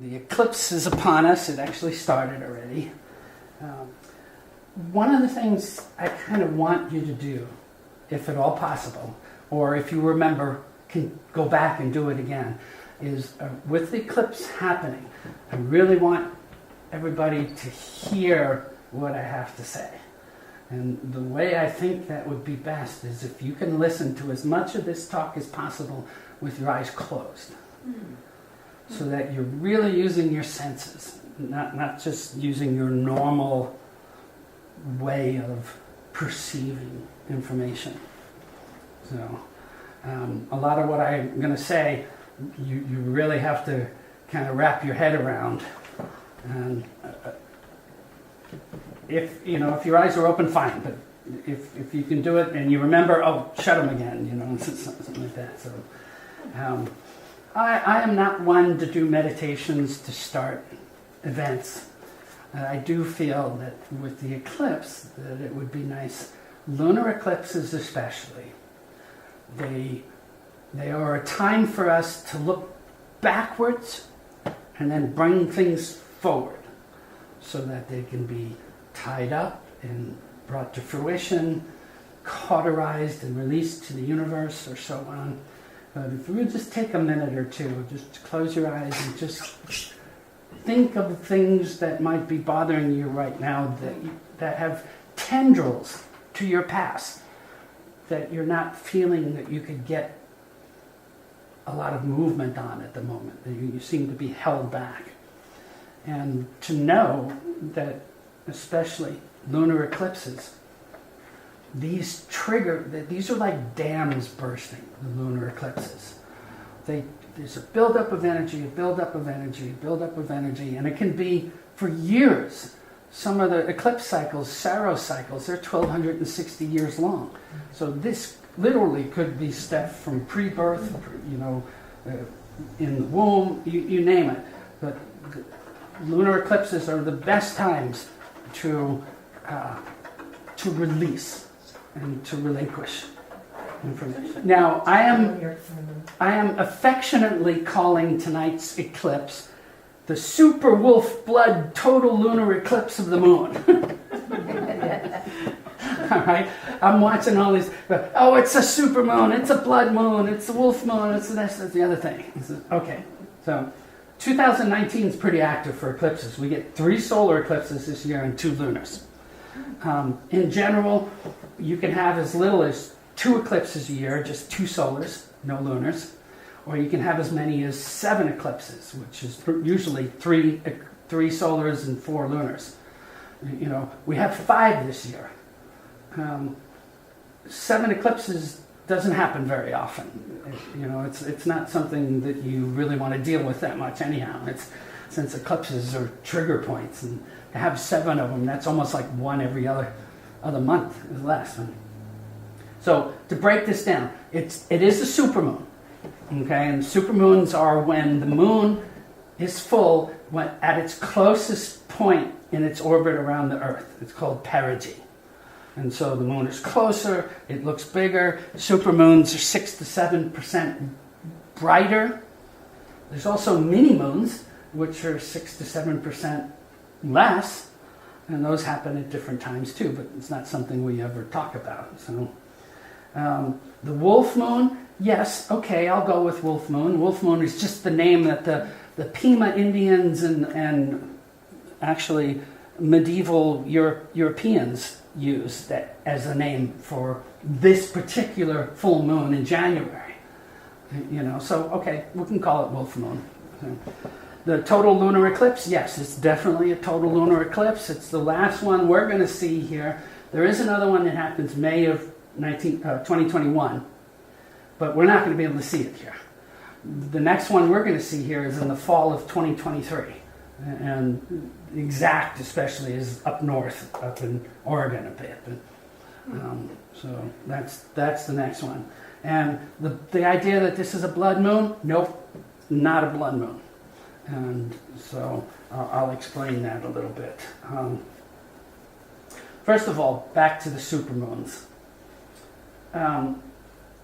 the eclipse is upon us. It actually started already. One of the things I kind of want you to do, if at all possible, or if you remember, can go back and do it again, is with the eclipse happening, I really want everybody to hear what I have to say. And the way I think that would be best is if you can listen to as much of this talk as possible with your eyes closed. So that you're really using your senses, not just using your normal way of perceiving information. So a lot of what I'm going to say, you really have to kind of wrap your head around. And if your eyes are open, fine. But if you can do it and you remember, shut them again. Something like that. So I am not one to do meditations to start events. I do feel that with the eclipse that it would be nice. Lunar eclipses especially. They are a time for us to look backwards and then bring things forward so that they can be tied up and brought to fruition, cauterized and released to the universe or so on. But if we would just take a minute or two, just close your eyes and just think of things that might be bothering you right now that have tendrils to your past, that you're not feeling that you could get a lot of movement on at the moment, that you seem to be held back. And to know that, especially lunar eclipses, these are like dams bursting, the lunar eclipses. There's a buildup of energy, a buildup of energy, a buildup of energy, and it can be for years. Some of the eclipse cycles, Saros cycles, they're 1,260 years long. So this literally could be stuff from pre-birth, in the womb, you name it. But lunar eclipses are the best times to release and to relinquish information. Now, I am affectionately calling tonight's eclipse the super wolf blood total lunar eclipse of the moon. All right, I'm watching all these. It's a super moon, it's a blood moon, it's a wolf moon, it's this, it's the other thing. Okay, so 2019 is pretty active for eclipses. We get 3 solar eclipses this year and 2 lunars. In general, you can have as little as 2 eclipses a year, just 2 solars, no lunars. Or you can have as many as 7 eclipses, which is usually 3 solars and 4 lunars. We have 5 this year. 7 eclipses doesn't happen very often. It's not something that you really want to deal with that much anyhow. Since eclipses are trigger points, and to have 7 of them, that's almost like 1 every other month is less. So to break this down, it is a supermoon. Okay, and supermoons are when the moon is full at its closest point in its orbit around the Earth. It's called perigee. And so the moon is closer, it looks bigger. Supermoons are 6 to 7% brighter. There's also mini-moons, which are 6 to 7% less. And those happen at different times too, but it's not something we ever talk about. So the wolf moon, yes, okay, I'll go with wolf moon. Wolf moon is just the name that the Pima Indians and actually medieval Europeans used that as a name for this particular full moon in January. So okay, we can call it wolf moon. The total lunar eclipse, yes, it's definitely a total lunar eclipse. It's the last one we're going to see here. There is another one that happens May of 2021, but we're not going to be able to see it here. The next one we're going to see here is in the fall of 2023, and exact especially is up north, up in Oregon a bit. So that's the next one. And the idea that this is a blood moon, nope, not a blood moon. And so I'll explain that a little bit. First of all, back to the supermoons.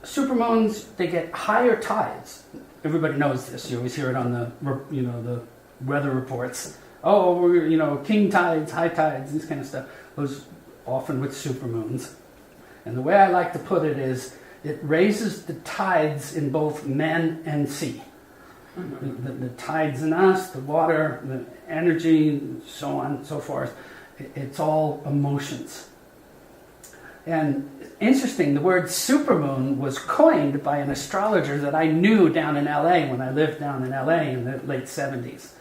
Supermoons, they get higher tides. Everybody knows this. You always hear it on the weather reports. Oh, king tides, high tides, this kind of stuff. Those often with supermoons. And the way I like to put it is, it raises the tides in both men and sea. The tides in us, the water, the energy, so on and so forth. It's all emotions. And interesting, the word supermoon was coined by an astrologer that I knew down in LA when I lived down in LA in the late 70s.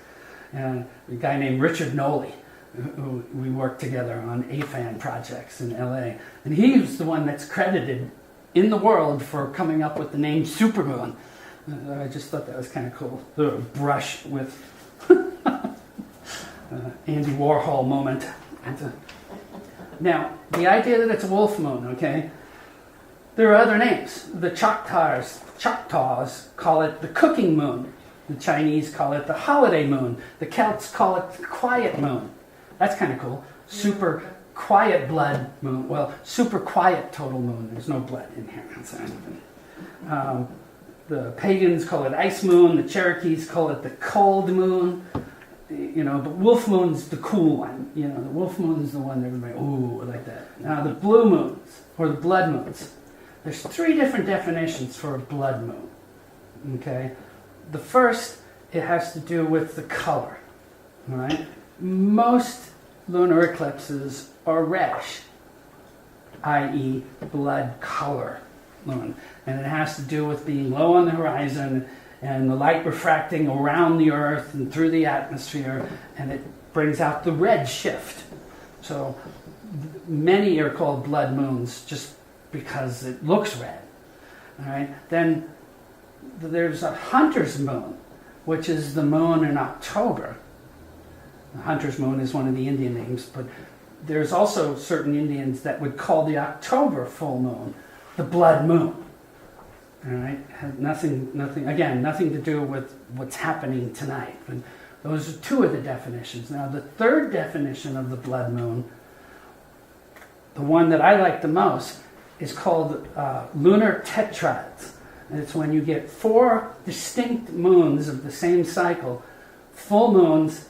A guy named Richard Noley, who we worked together on AFAN projects in LA. And he was the one that's credited in the world for coming up with the name supermoon. I just thought that was kind of cool. The brush with Andy Warhol moment. Now, the idea that it's a wolf moon, okay? There are other names. The Choctaws call it the cooking moon. The Chinese call it the holiday moon. The Celts call it the quiet moon. That's kind of cool. Super quiet blood moon. Well, super quiet total moon. There's no blood in here. The pagans call it ice moon. The Cherokees call it the cold moon. But wolf moon's the cool one. The wolf moon's the one that everybody, ooh, like that. Now the blue moons, or the blood moons. There's 3 different definitions for a blood moon. Okay? The first, it has to do with the color. All right? Most lunar eclipses are reddish, i.e. blood color moon. And it has to do with being low on the horizon and the light refracting around the Earth and through the atmosphere, and it brings out the red shift. So many are called blood moons just because it looks red. All right? Then there's a hunter's moon, which is the moon in October. The hunter's moon is one of the Indian names, but there's also certain Indians that would call the October full moon the blood moon. All right, had nothing to do with what's happening tonight. But those are 2 of the definitions. Now, the third definition of the blood moon, the one that I like the most, is called lunar tetrads. And it's when you get 4 distinct moons of the same cycle, full moons,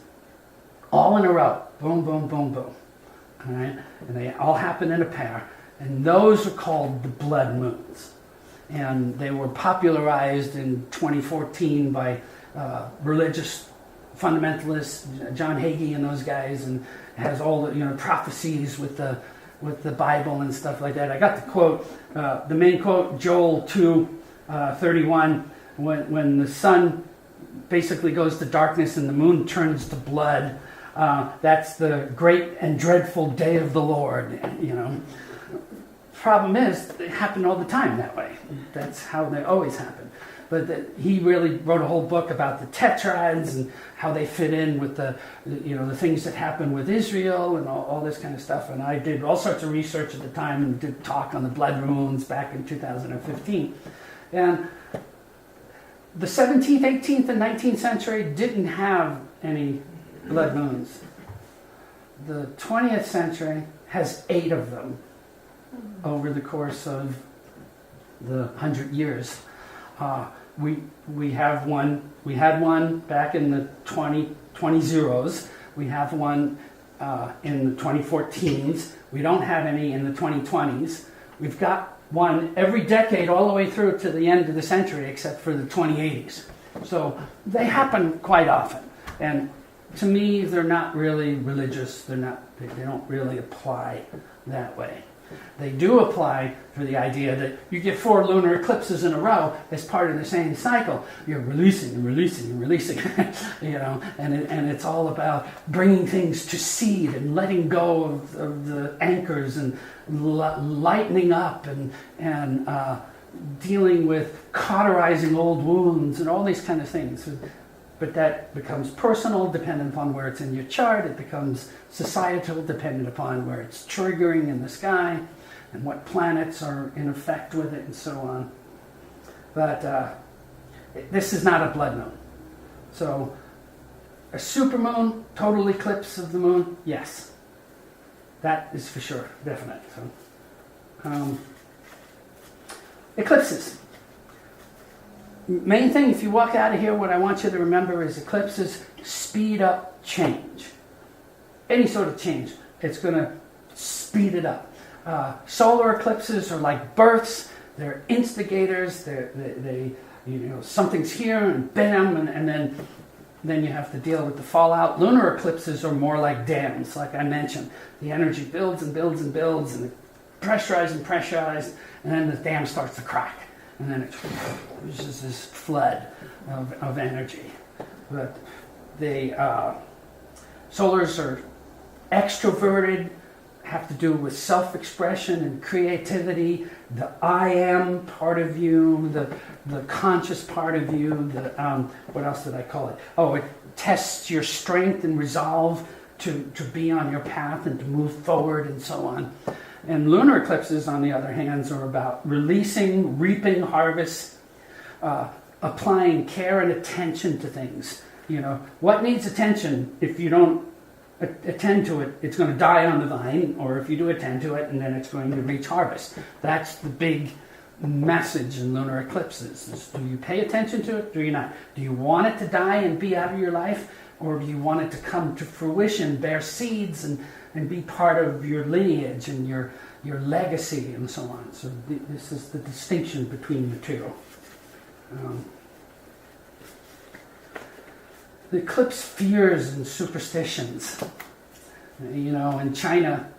all in a row. Boom, boom, boom, boom. All right, and they all happen in a pair. And those are called the blood moons. And they were popularized in 2014 by religious fundamentalists, John Hagee and those guys, and has all the prophecies with the Bible and stuff like that. I got the quote, the main quote, Joel 2:31, when the sun basically goes to darkness and the moon turns to blood. That's the great and dreadful day of the Lord. Problem is, they happen all the time that way. That's how they always happen. But he really wrote a whole book about the tetrads and how they fit in with the things that happen with Israel and all this kind of stuff. And I did all sorts of research at the time and did talk on the blood moons back in 2015. And the 17th, 18th, and 19th century didn't have any blood moons. The 20th century has 8 of them over the course of the 100 years. We have one. We had one back in the 2020s. We have one in the 2014s. We don't have any in the 2020s. We've got one every decade all the way through to the end of the century, except for the 2080s. So they happen quite often. And to me, they're not really religious. They don't really apply that way. They do apply for the idea that you get 4 lunar eclipses in a row as part of the same cycle. You're releasing and releasing and releasing, and it's all about bringing things to seed and letting go of the anchors and lightening up and dealing with cauterizing old wounds and all these kind of things. But that becomes personal, dependent upon where it's in your chart. It becomes societal, dependent upon where it's triggering in the sky and what planets are in effect with it and so on. But this is not a blood moon. So a supermoon, total eclipse of the moon, yes. That is for sure, definite. So, eclipses. main thing, if you walk out of here, what I want you to remember is eclipses speed up change. Any sort of change, it's going to speed it up. Solar eclipses are like births. They're instigators. They something's here and bam, and then you have to deal with the fallout. Lunar eclipses are more like dams, like I mentioned. The energy builds and builds and builds, and pressurized and pressurized, and then the dam starts to crack, and then there's just this flood of energy. But the solars are extroverted, have to do with self-expression and creativity, the I am part of you, the conscious part of you, what else did I call it? Oh, it tests your strength and resolve to be on your path and to move forward and so on. And lunar eclipses, on the other hand, are about releasing, reaping harvests, applying care and attention to things. What needs attention? If you don't attend to it, it's going to die on the vine, or if you do attend to it, and then it's going to reach harvest. That's the big message in lunar eclipses. Is, do you pay attention to it? Do you not? Do you want it to die and be out of your life, or do you want it to come to fruition, bear seeds, and be part of your lineage and your legacy and so on? So this is the distinction between the two. The eclipse fears and superstitions. In China,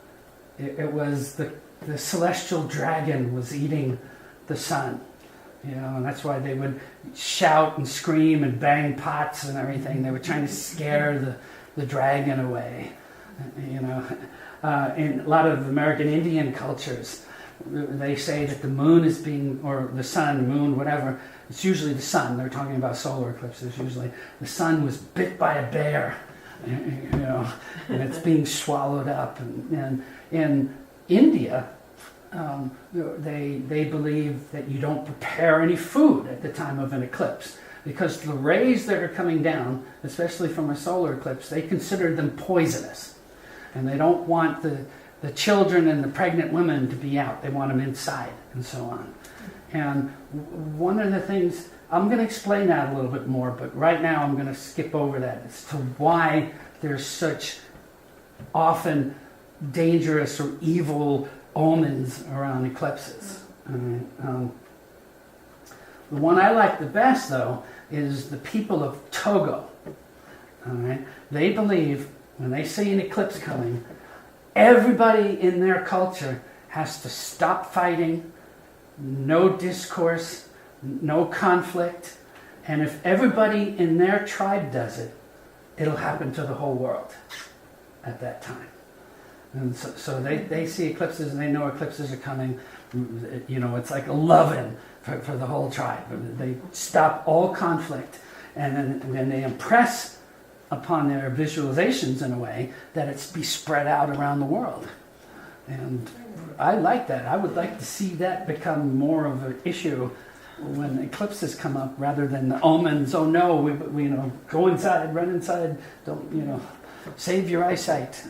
it was the celestial dragon was eating the sun. And that's why they would shout and scream and bang pots and everything. They were trying to scare the dragon away. In a lot of American Indian cultures, they say that the moon is or the sun, moon, whatever, it's usually the sun. They're talking about solar eclipses usually. The sun was bit by a bear, and it's being swallowed up. And in India, they believe that you don't prepare any food at the time of an eclipse, because the rays that are coming down, especially from a solar eclipse, they consider them poisonous. And they don't want the children and the pregnant women to be out. They want them inside and so on. And one of the things, I'm going to explain that a little bit more, but right now I'm going to skip over that as to why there's such often dangerous or evil omens around eclipses. The one I like the best, though, is the people of Togo. They believe when they see an eclipse coming, everybody in their culture has to stop fighting, no discourse, no conflict, and if everybody in their tribe does it, it'll happen to the whole world at that time. And so they see eclipses and they know eclipses are coming. It's like a loving for the whole tribe. They stop all conflict, and then they impress upon their visualizations in a way that it's be spread out around the world. And I like that. I would like to see that become more of an issue when eclipses come up, rather than the omens. Oh no, we go inside, run inside, don't, save your eyesight.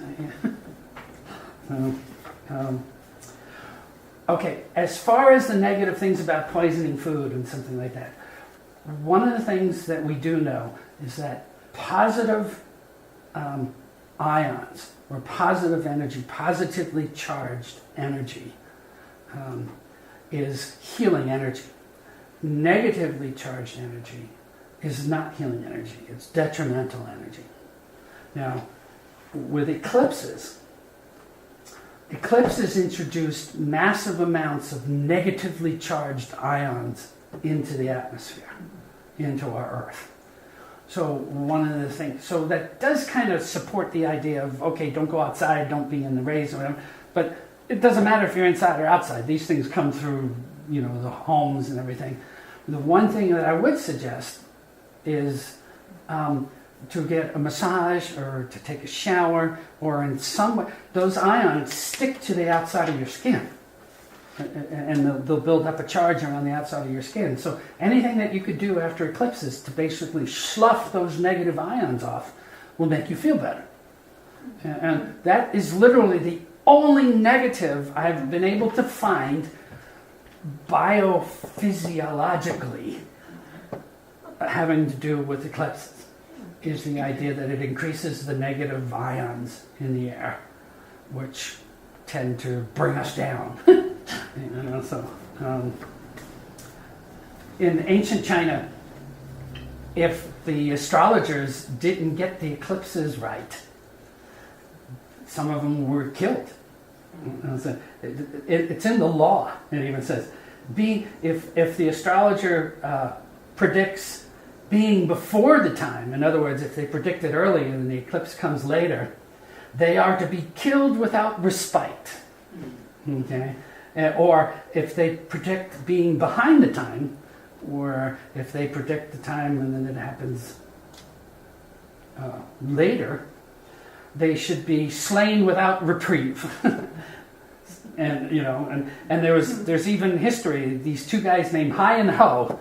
Okay, as far as the negative things about poisoning food and something like that, one of the things that we do know is that positive ions, or positive energy, positively charged energy, is healing energy. Negatively charged energy is not healing energy, it's detrimental energy. Now, with eclipses introduced massive amounts of negatively charged ions into the atmosphere, into our Earth. So one of the things, so that does kind of support the idea of, okay, don't go outside, don't be in the rays or whatever, but it doesn't matter if you're inside or outside. These things come through, the homes and everything. The one thing that I would suggest is to get a massage or to take a shower, or in some way, those ions stick to the outside of your skin. And they'll build up a charge around the outside of your skin. So anything that you could do after eclipses to basically slough those negative ions off will make you feel better. And that is literally the only negative I've been able to find biophysiologically having to do with eclipses is the idea that it increases the negative ions in the air, which tend to bring us down. In ancient China, if the astrologers didn't get the eclipses right, some of them were killed. It's in the law. It even says, if the astrologer predicts being before the time, in other words, if they predict it early and the eclipse comes later, they are to be killed without respite. Okay? Or if they predict being behind the time, or if they predict the time and then it happens later, they should be slain without reprieve. And there's even history. These two guys named Hai and Ho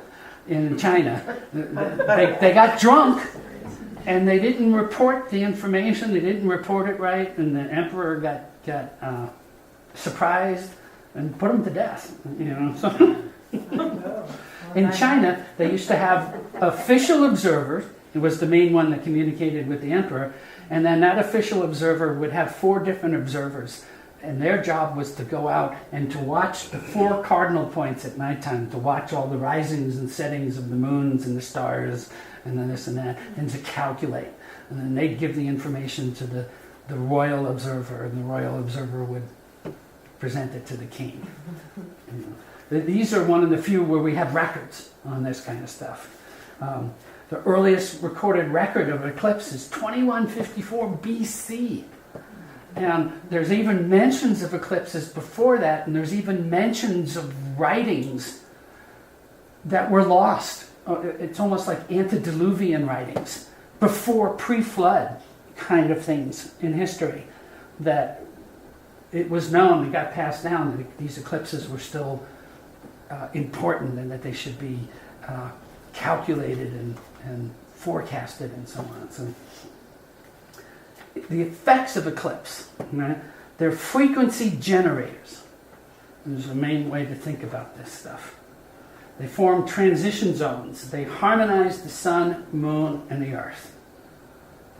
in China, they got drunk and they didn't report the information. They didn't report it right, and the emperor got surprised and put them to death. In China, they used to have official observers. It was the main one that communicated with the emperor, and then that official observer would have 4 different observers. And their job was to go out and to watch the 4 cardinal points at nighttime, to watch all the risings and settings of the moons and the stars and then this and that, and to calculate. And then they'd give the information to the royal observer, and the royal observer would present it to the king. These are one of the few where we have records on this kind of stuff. The earliest recorded record of eclipse is 2154 BC. And there's even mentions of eclipses before that, and there's even mentions of writings that were lost. It's almost like antediluvian writings, before pre-flood kind of things in history, that it was known and got passed down that these eclipses were still important and that they should be calculated and forecasted and so on. So the effects of eclipse, right? They're frequency generators. There's a main way to think about this stuff. They form transition zones. They harmonize the sun, moon, and the earth.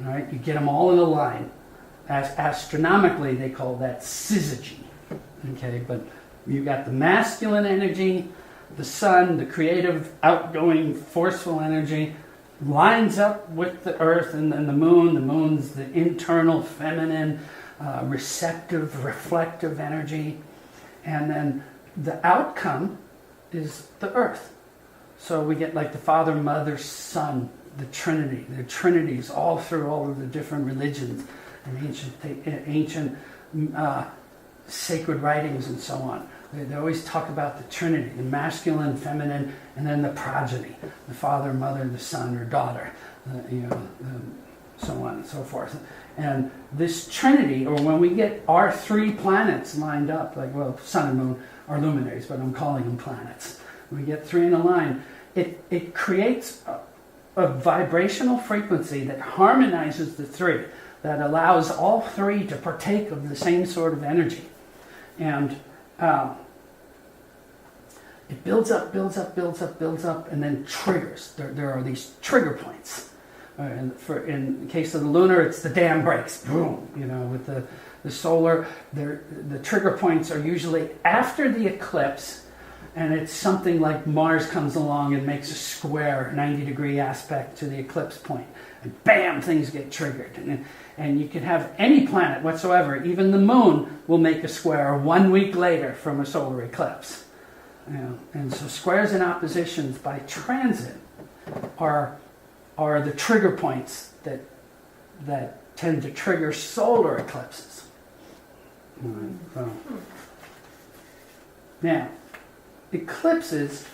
All right? You get them all in a line. Astronomically, they call that syzygy. Okay, but you've got the masculine energy, the sun, the creative, outgoing, forceful energy, lines up with the earth, and then the moon. The moon's the internal, feminine, receptive, reflective energy. And then the outcome is the earth. So we get like the Father, Mother, Son, the Trinity. The Trinities all through all of the different religions and ancient sacred writings and so on. They always talk about the Trinity, the masculine, feminine, and then the progeny, the father, mother, the son or daughter, so on and so forth. And this Trinity, or when we get our 3 planets lined up, like, well, sun and moon are luminaries, but I'm calling them planets. We get 3 in a line. It creates a vibrational frequency that harmonizes the 3, that allows all 3 to partake of the same sort of energy. And it builds up, and then triggers. There are these trigger points. In the case of the lunar, it's the dam breaks. Boom. With the solar, the trigger points are usually after the eclipse, and it's something like Mars comes along and makes a square 90-degree aspect to the eclipse point. And bam, things get triggered. And you can have any planet whatsoever, even the moon will make a square 1 week later from a solar eclipse. And so squares and oppositions by transit are the trigger points that tend to trigger solar eclipses. So, now, eclipses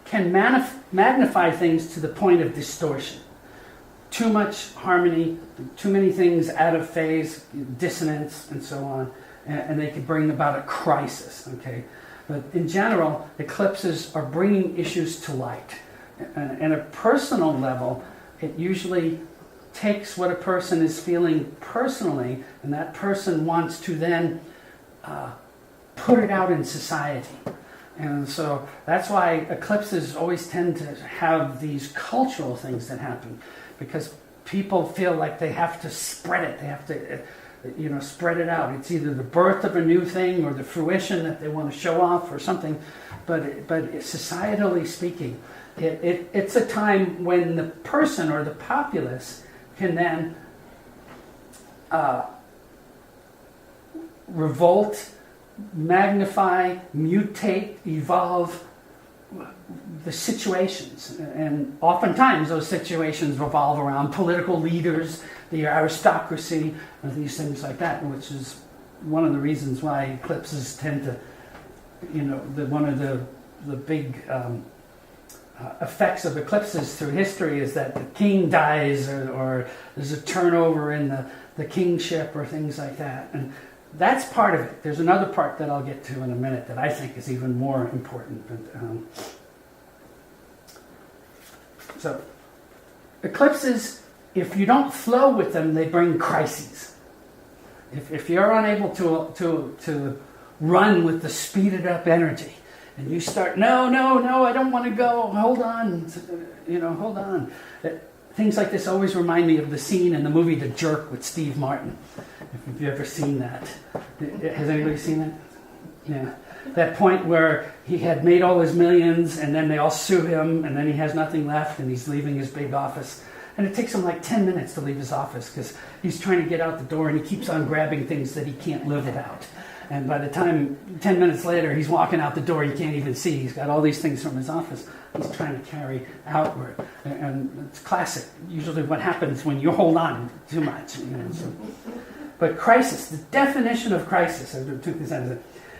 can magnify things to the point of distortion. Too much harmony, too many things out of phase, dissonance, and so on, and they can bring about a crisis. Okay, but in general, eclipses are bringing issues to light. And at a personal level, it usually takes what a person is feeling personally, and that person wants to then put it out in society. And so that's why eclipses always tend to have these cultural things that happen, because people feel like they have to spread it. They have to, spread it out. It's either the birth of a new thing or the fruition that they want to show off or something. But societally speaking, it's a time when the person or the populace can then revolt, magnify, mutate, evolve the situations. And oftentimes those situations revolve around political leaders, the aristocracy, and these things like that, which is one of the reasons why eclipses tend to, one of the big effects of eclipses through history is that the king dies or there's a turnover in the kingship or things like that. And that's part of it. There's another part that I'll get to in a minute that I think is even more important. So, eclipses, if you don't flow with them, they bring crises. If you're unable to run with the speeded up energy, and you start, no, I don't want to go, hold on, hold on. Things like this always remind me of the scene in the movie The Jerk with Steve Martin. If you've ever seen that. Has anybody seen that? Yeah. That point where he had made all his millions and then they all sue him and then he has nothing left and he's leaving his big office. And it takes him like 10 minutes to leave his office because he's trying to get out the door and he keeps on grabbing things that he can't live without. And by the time, 10 minutes later, he's walking out the door, you can't even see. He's got all these things from his office he's trying to carry outward. And it's classic. Usually what happens when you hold on too much. But crisis, the definition of crisis, I took this as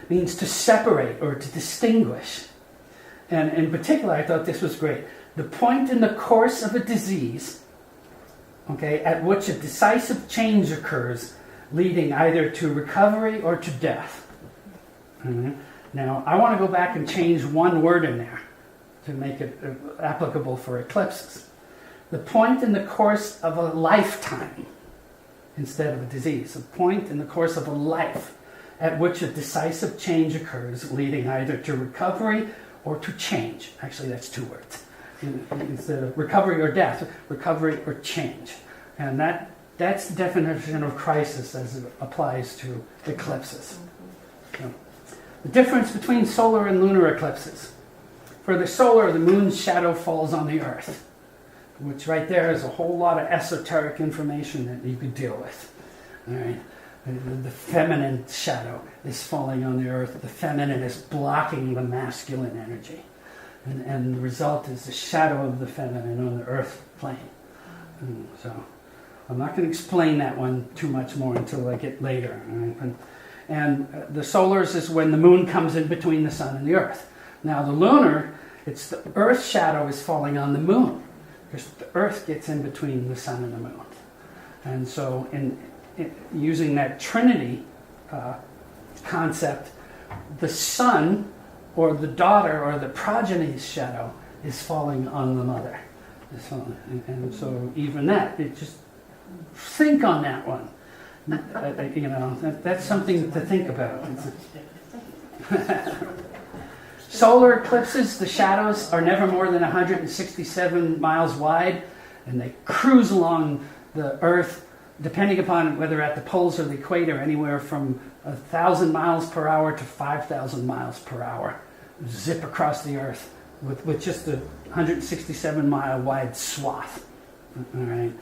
means to separate or to distinguish. And in particular, I thought this was great. The point in the course of a disease, at which a decisive change occurs, leading either to recovery or to death. Now, I want to go back and change one word in there to make it applicable for eclipses. The point in the course of a lifetime instead of a disease. A point in the course of a life at which a decisive change occurs, leading either to recovery or to change. Actually, that's two words. Instead of recovery or death, recovery or change. And that's the definition of crisis as it applies to eclipses. The difference between solar and lunar eclipses. For the solar, the moon's shadow falls on the Earth, which right there is a whole lot of esoteric information that you could deal with. All right? The feminine shadow is falling on the Earth. The feminine is blocking the masculine energy. And the result is the shadow of the feminine on the Earth plane. So I'm not going to explain that one too much more until I get later. Right? And the solars is when the moon comes in between the sun and the Earth. Now the lunar, it's the Earth's shadow is falling on the moon, because the Earth gets in between the sun and the moon. And so in using that Trinity concept, the son or the daughter or the progeny's shadow is falling on the mother. And so even that, it just think on that one. That's something to think about. Solar eclipses, the shadows are never more than 167 miles wide, and they cruise along the Earth, depending upon whether at the poles or the equator, anywhere from 1,000 miles per hour to 5,000 miles per hour. Zip across the Earth with just a 167 mile wide swath. All right.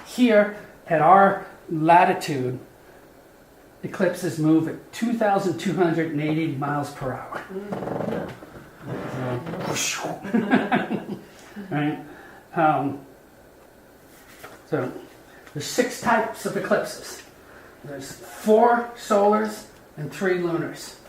Here, at our latitude, eclipses move at 2,280 miles per hour. Right? So there's 6 types of eclipses. There's 4 solars and 3 lunars,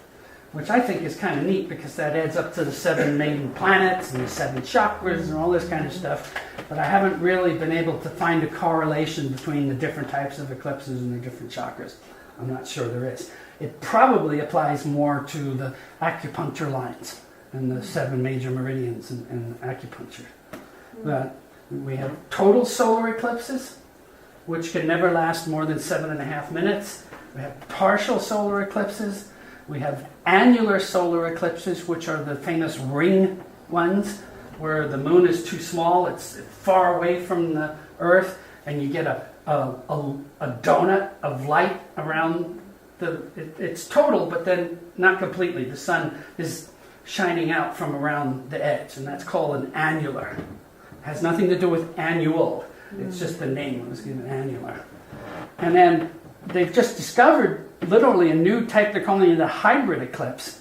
which I think is kind of neat because that adds up to the 7 main planets and the 7 chakras and all this kind of stuff. But I haven't really been able to find a correlation between the different types of eclipses and the different chakras. I'm not sure there is. It probably applies more to the acupuncture lines and the 7 major meridians in acupuncture. But we have total solar eclipses, which can never last more than 7.5 minutes. We have partial solar eclipses, We have annular solar eclipses, which are the famous ring ones, where the moon is too small, it's far away from the Earth, and you get a donut of light around it's total, but then not completely. The sun is shining out from around the edge, and that's called an annular. It has nothing to do with annual. It's just the name. It was given annular. And then they've just discovered literally a new type. They're calling it a hybrid eclipse.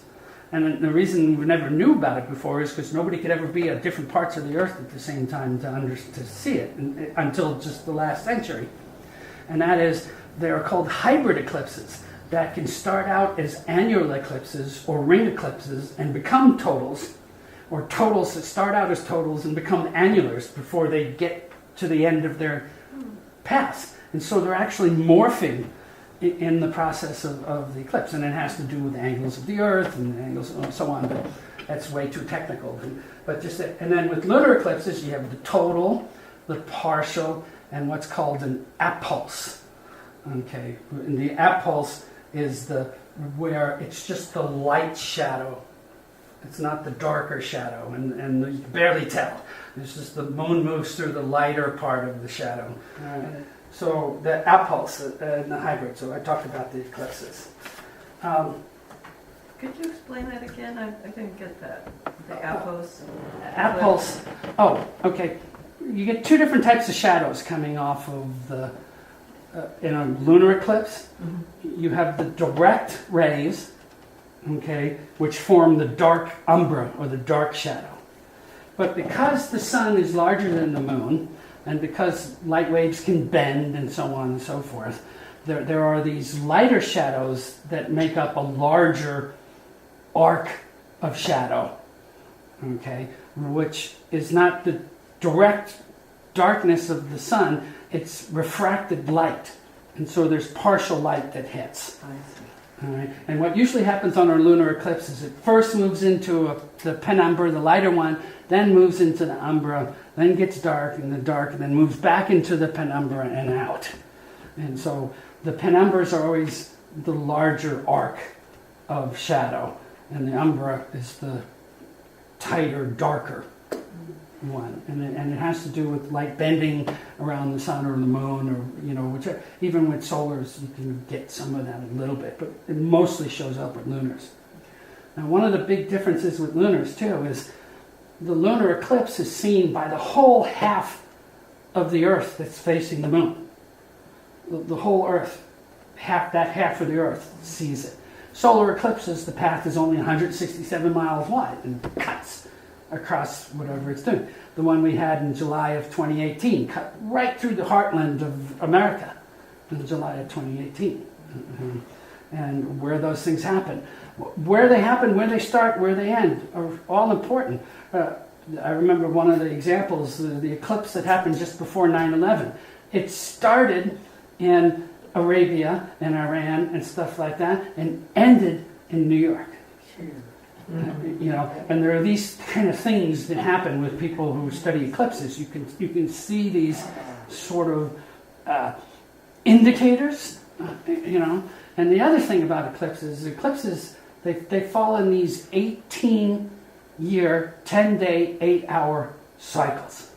And the reason we never knew about it before is because nobody could ever be at different parts of the Earth at the same time to see it until just the last century. And that is, they are called hybrid eclipses that can start out as annular eclipses or ring eclipses and become totals, or totals that start out as totals and become annulars before they get to the end of their path. And so they're actually morphing in the process of the eclipse, and it has to do with the angles of the Earth and angles and so on, but that's way too technical. And then with lunar eclipses, you have the total, the partial, and what's called an appulse. Okay, and the appulse is where it's just the light shadow. It's not the darker shadow, and you can barely tell. It's just the moon moves through the lighter part of the shadow. So the appulse and the hybrid. So I talked about the eclipses. Could you explain that again? I didn't get that. The appulse. Appulse. Oh, okay. You get two different types of shadows coming off of in a lunar eclipse. Mm-hmm. You have the direct rays, okay, which form the dark umbra or the dark shadow. But because the sun is larger than the moon, and because light waves can bend and so on and so forth, there are these lighter shadows that make up a larger arc of shadow, okay, which is not the direct darkness of the sun, it's refracted light. And so there's partial light that hits. I see. All right. And what usually happens on our lunar eclipse is it first moves into the penumbra, the lighter one, then moves into the umbra, then gets dark, and then moves back into the penumbra and out. And so the penumbras are always the larger arc of shadow, and the umbra is the tighter, darker one. And it has to do with light bending around the sun or the moon, or whichever. Even with solars, you can get some of that a little bit, but it mostly shows up with lunars. Now, one of the big differences with lunars too is the lunar eclipse is seen by the whole half of the Earth that's facing the moon. The whole Earth, that half of the Earth sees it. Solar eclipses, the path is only 167 miles wide and cuts across whatever it's doing. The one we had in July of 2018 cut right through the heartland of America in July of 2018. And where those things happen. Where they happen, where they start, where they end are all important. I remember one of the examples, the eclipse that happened just before 9/11. It started in Arabia and Iran and stuff like that, and ended in New York. Mm-hmm. And there are these kind of things that happen with people who study eclipses. You can see these sort of indicators, And the other thing about eclipses, they fall in these 18-year, 10-day, 8-hour cycles.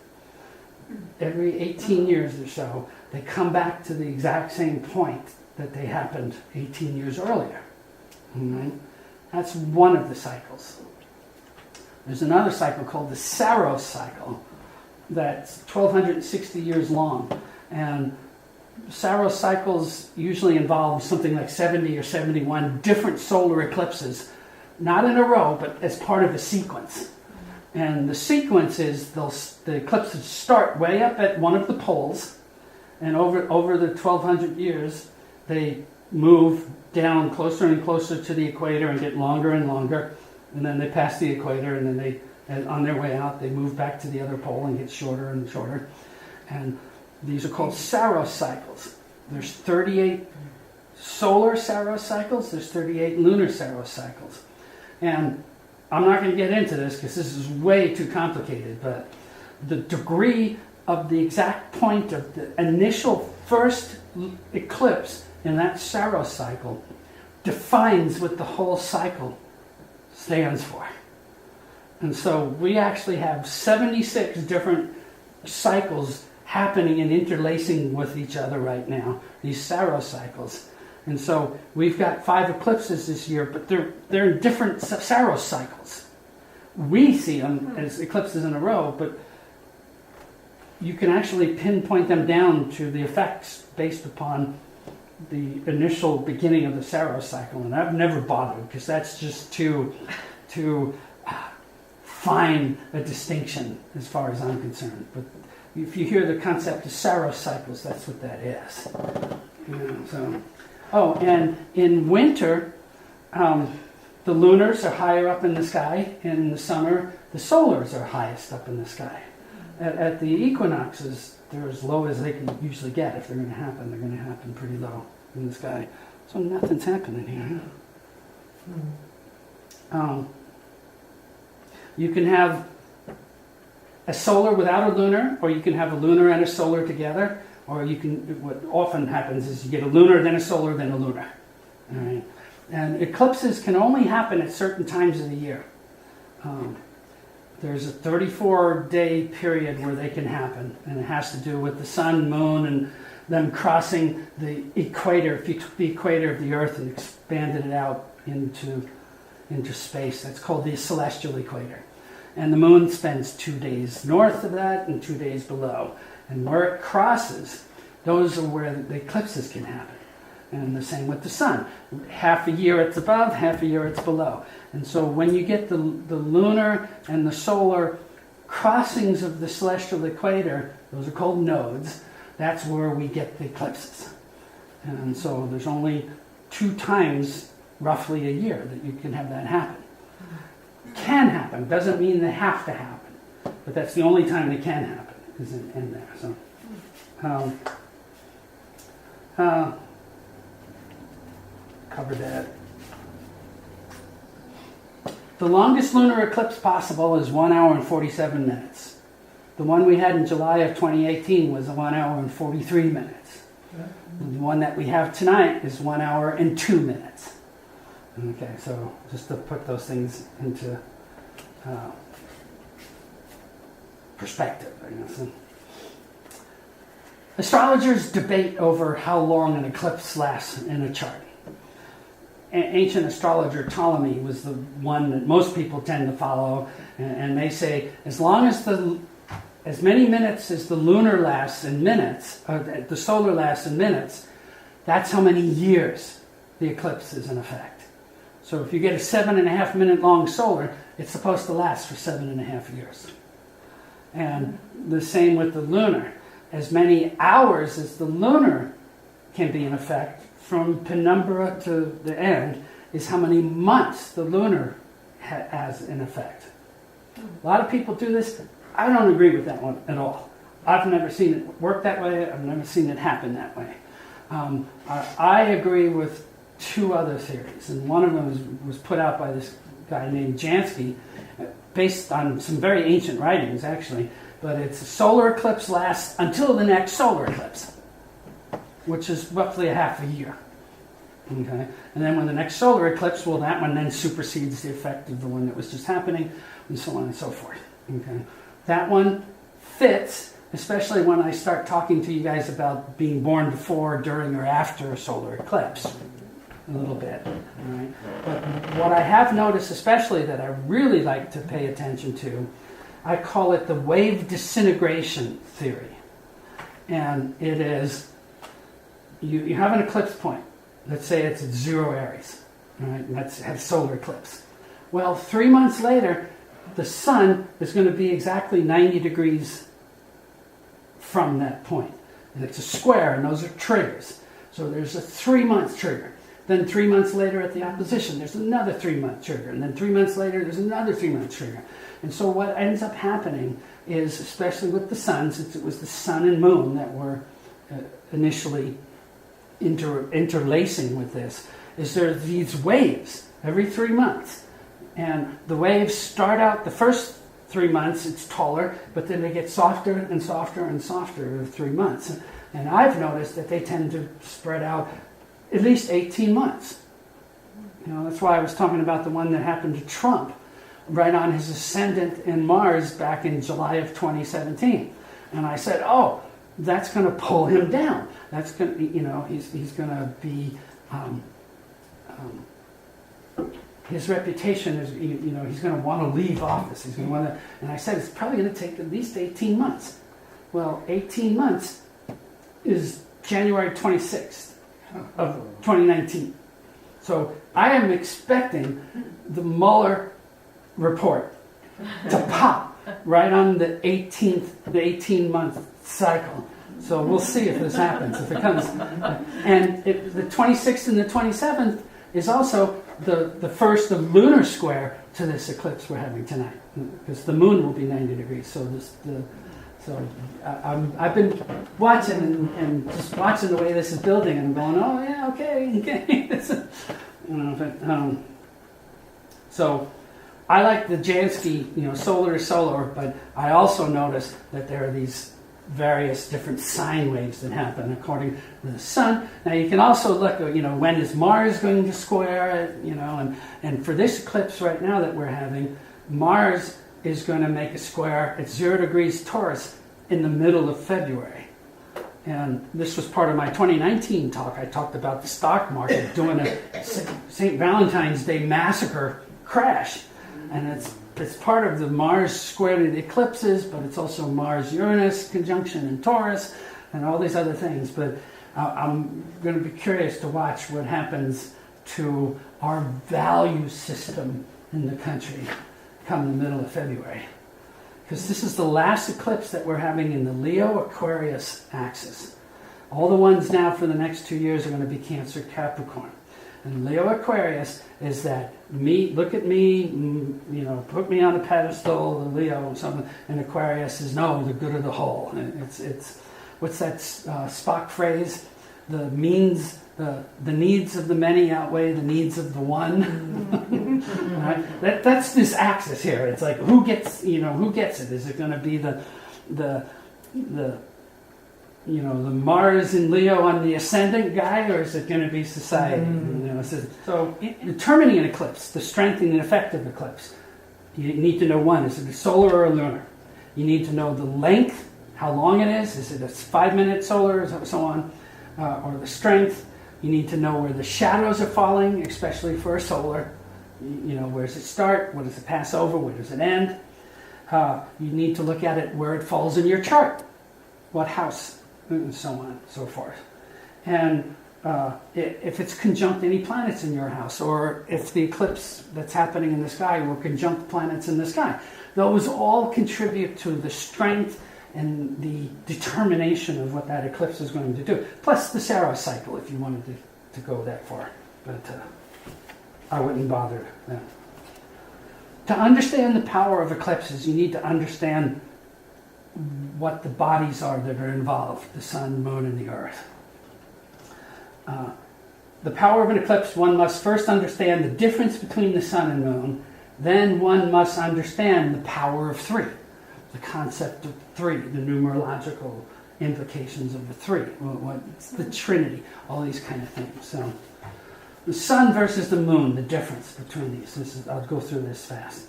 Every 18 years or so, they come back to the exact same point that they happened 18 years earlier. Right? That's one of the cycles. There's another cycle called the Saros cycle that's 1,260 years long. And Saros cycles usually involve something like 70 or 71 different solar eclipses, not in a row, but as part of a sequence. And the sequence is the eclipses start way up at one of the poles, and over the 1,200 years, they move down closer and closer to the equator and get longer and longer, and then they pass the equator, and then and on their way out, they move back to the other pole and get shorter and shorter. And these are called Saros cycles. There's 38 solar Saros cycles, there's 38 lunar Saros cycles. And I'm not going to get into this because this is way too complicated, but the degree of the exact point of the initial first eclipse in that Saros cycle defines what the whole cycle stands for. And so we actually have 76 different cycles happening and interlacing with each other right now, these Saros cycles. And so we've got 5 eclipses this year, but they're in different Saros cycles. We see them as eclipses in a row, but you can actually pinpoint them down to the effects based upon the initial beginning of the Saros cycle. And I've never bothered, because that's just too fine a distinction as far as I'm concerned. But if you hear the concept of Saros cycles, that's what that is. And in winter, the lunars are higher up in the sky. In the summer, the solars are highest up in the sky. At the equinoxes, they're as low as they can usually get. If they're going to happen, they're going to happen pretty low in the sky. So nothing's happening here. You can have a solar without a lunar, or you can have a lunar and a solar together, or you can, what often happens is you get a lunar, then a solar, then a lunar. All right? And eclipses can only happen at certain times of the year. There's a 34-day period where they can happen, and it has to do with the sun, moon, and them crossing the equator. If you took the equator of the Earth and expanded it out into space, that's called the celestial equator. And the moon spends 2 days north of that and 2 days below. And where it crosses, those are where the eclipses can happen. And the same with the sun. Half a year it's above, half a year it's below. And so when you get the lunar and the solar crossings of the celestial equator, those are called nodes, that's where we get the eclipses. And so there's only 2 times roughly a year that you can have that happen. Can happen, doesn't mean they have to happen. But that's the only time they can happen, is in there. So, cover that. The longest lunar eclipse possible is 1 hour and 47 minutes. The one we had in July of 2018 was 1 hour and 43 minutes. The one that we have tonight is 1 hour and 2 minutes. Okay, so just to put those things into perspective, I guess. Astrologers debate over how long an eclipse lasts in a chart. Ancient astrologer Ptolemy was the one that most people tend to follow, and they say as many minutes as the lunar lasts in minutes, or the solar lasts in minutes, that's how many years the eclipse is in effect. So if you get a 7.5 minute long solar, it's supposed to last for 7.5 years. And the same with the lunar. As many hours as the lunar can be in effect, from penumbra to the end, is how many months the lunar has in effect. A lot of people do this. I don't agree with that one at all. I've never seen it work that way. I've never seen it happen that way. I agree with 2 other theories, and one of them was put out by this guy named Jansky, based on some very ancient writings, actually. But it's a solar eclipse lasts until the next solar eclipse, which is roughly a half a year. Okay? And then when the next solar eclipse, well, that one then supersedes the effect of the one that was just happening, and so on and so forth. Okay? That one fits, especially when I start talking to you guys about being born before, during, or after a solar eclipse. A little bit. All right? But what I have noticed, especially that I really like to pay attention to, I call it the wave disintegration theory. And it is, you have an eclipse point. Let's say it's at 0 Aries. All right? And that's a solar eclipse. Well, 3 months later, the sun is going to be exactly 90 degrees from that point. And it's a square, and those are triggers. So there's a 3-month trigger. Then 3 months later at the opposition, there's another 3-month trigger. And then 3 months later, there's another 3-month trigger. And so what ends up happening is, especially with the sun, since it was the sun and moon that were initially interlacing with this, is there are these waves every 3 months. And the waves start out, the first 3 months, it's taller, but then they get softer and softer and softer over 3 months. And I've noticed that they tend to spread out at least 18 months. That's why I was talking about the one that happened to Trump, right on his ascendant in Mars back in July of 2017. And I said, oh, that's going to pull him down. That's going to, he's going to be, his reputation is, he's going to want to leave office. He's going to want to, and I said, it's probably going to take at least 18 months. Well, 18 months is January 26th of 2019. So I am expecting the Mueller report to pop right on the 18-month cycle. So we'll see if this happens, if it comes. And the 26th and the 27th is also the first of lunar square to this eclipse we're having tonight, because the moon will be 90 degrees. So I've been watching and just watching the way this is building, and I'm going, oh yeah, okay. So I like the Jansky, solar to solar, but I also notice that there are these various different sine waves that happen according to the sun. Now you can also look at, when is Mars going to square it, and for this eclipse right now that we're having, Mars is going to make a square at 0 degrees Taurus in the middle of February. And this was part of my 2019 talk. I talked about the stock market doing a St. Valentine's Day massacre crash. And it's part of the Mars square to the eclipses, but it's also Mars-Uranus conjunction in Taurus and all these other things. But I'm going to be curious to watch what happens to our value system in the country come the middle of February. Because this is the last eclipse that we're having in the Leo-Aquarius axis. All the ones now for the next 2 years are going to be Cancer-Capricorn. And Leo-Aquarius is that look at me, put me on a pedestal, the Leo or something, and Aquarius is no, the good of the whole. It's what's that Spock phrase? The needs of the many outweigh the needs of the one. Right? That's this axis here. It's like who gets it? Is it going to be the Mars in Leo on the ascendant guy, or is it going to be society? So determining an eclipse, the strength and the effect of the eclipse, you need to know one, is it a solar or a lunar? You need to know the length, how long it is it a 5-minute solar, or so on, or the strength. You need to know where the shadows are falling, especially for a solar. Where does it start? Where does it pass over? Where does it end? You need to look at it where it falls in your chart. What house? And so on and so forth. And if it's conjunct any planets in your house, or if the eclipse that's happening in the sky will conjunct planets in the sky, those all contribute to the strength and the determination of what that eclipse is going to do. Plus the Saros cycle, if you wanted to go that far. But I wouldn't bother then. To understand the power of eclipses, you need to understand what the bodies are that are involved, the sun, moon, and the earth. The power of an eclipse, one must first understand the difference between the sun and moon. Then one must understand the power of three, the concept of three, the numerological implications of the three, what's the Trinity, all these kind of things. So, the sun versus the moon, the difference between these. I'll go through this fast.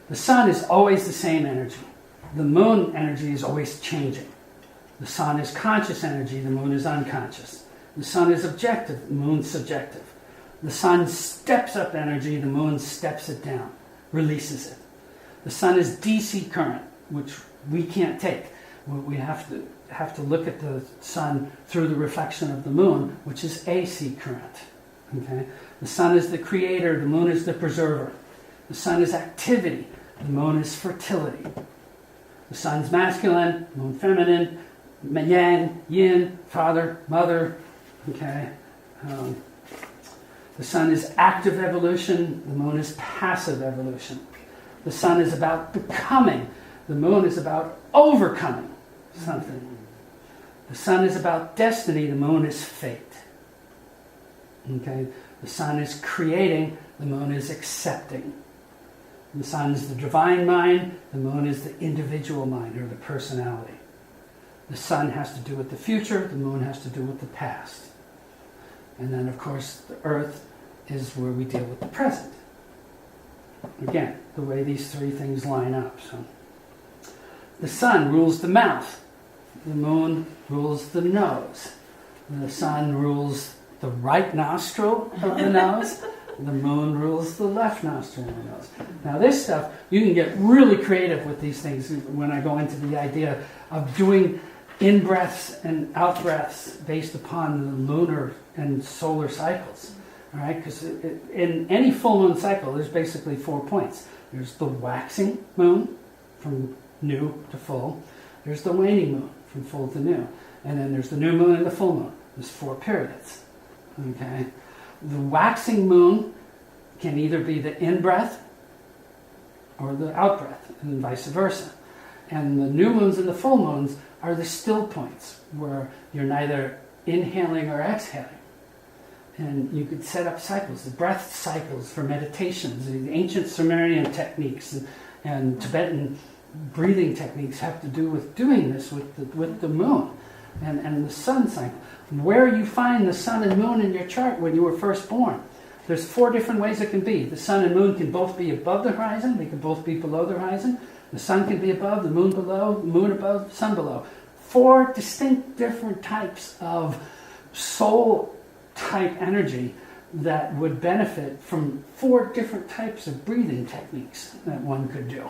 The sun is always the same energy. The moon energy is always changing. The sun is conscious energy, the moon is unconscious. The sun is objective, the moon is subjective. The sun steps up energy, the moon steps it down, releases it. The sun is DC current, which we can't take. We have to look at the sun through the reflection of the moon, which is AC current. Okay? The sun is the creator, the moon is the preserver. The sun is activity, the moon is fertility. The sun's masculine, moon feminine, yang, yin, father, mother. Okay. The sun is active evolution, the moon is passive evolution. The sun is about becoming, the moon is about overcoming something. The sun is about destiny, the moon is fate. Okay. The sun is creating, the moon is accepting. The sun is the divine mind, the moon is the individual mind or the personality. The sun has to do with the future, the moon has to do with the past. And then, of course, the earth is where we deal with the present. Again, the way these three things line up. So, the sun rules the mouth. The moon rules the nose. The sun rules the right nostril of the nose. The moon rules the left nostril of the nose. Now this stuff, you can get really creative with these things when I go into the idea of doing in-breaths and out-breaths based upon the lunar and solar cycles. All right, because in any full moon cycle, there's basically 4 points. There's the waxing moon, from new to full. There's the waning moon, from full to new. And then there's the new moon and the full moon. There's 4 periods. Okay? The waxing moon can either be the in-breath or the out-breath, and vice versa. And the new moons and the full moons are the still points, where you're neither inhaling or exhaling. And you could set up cycles, the breath cycles for meditations. The ancient Sumerian techniques and Tibetan breathing techniques have to do with doing this with the moon and the sun cycle. Where you find the sun and moon in your chart when you were first born, there's 4 different ways it can be. The sun and moon can both be above the horizon. They can both be below the horizon. The sun can be above, the moon below, the moon above, the sun below. 4 distinct different types of soul type energy that would benefit from 4 different types of breathing techniques that one could do.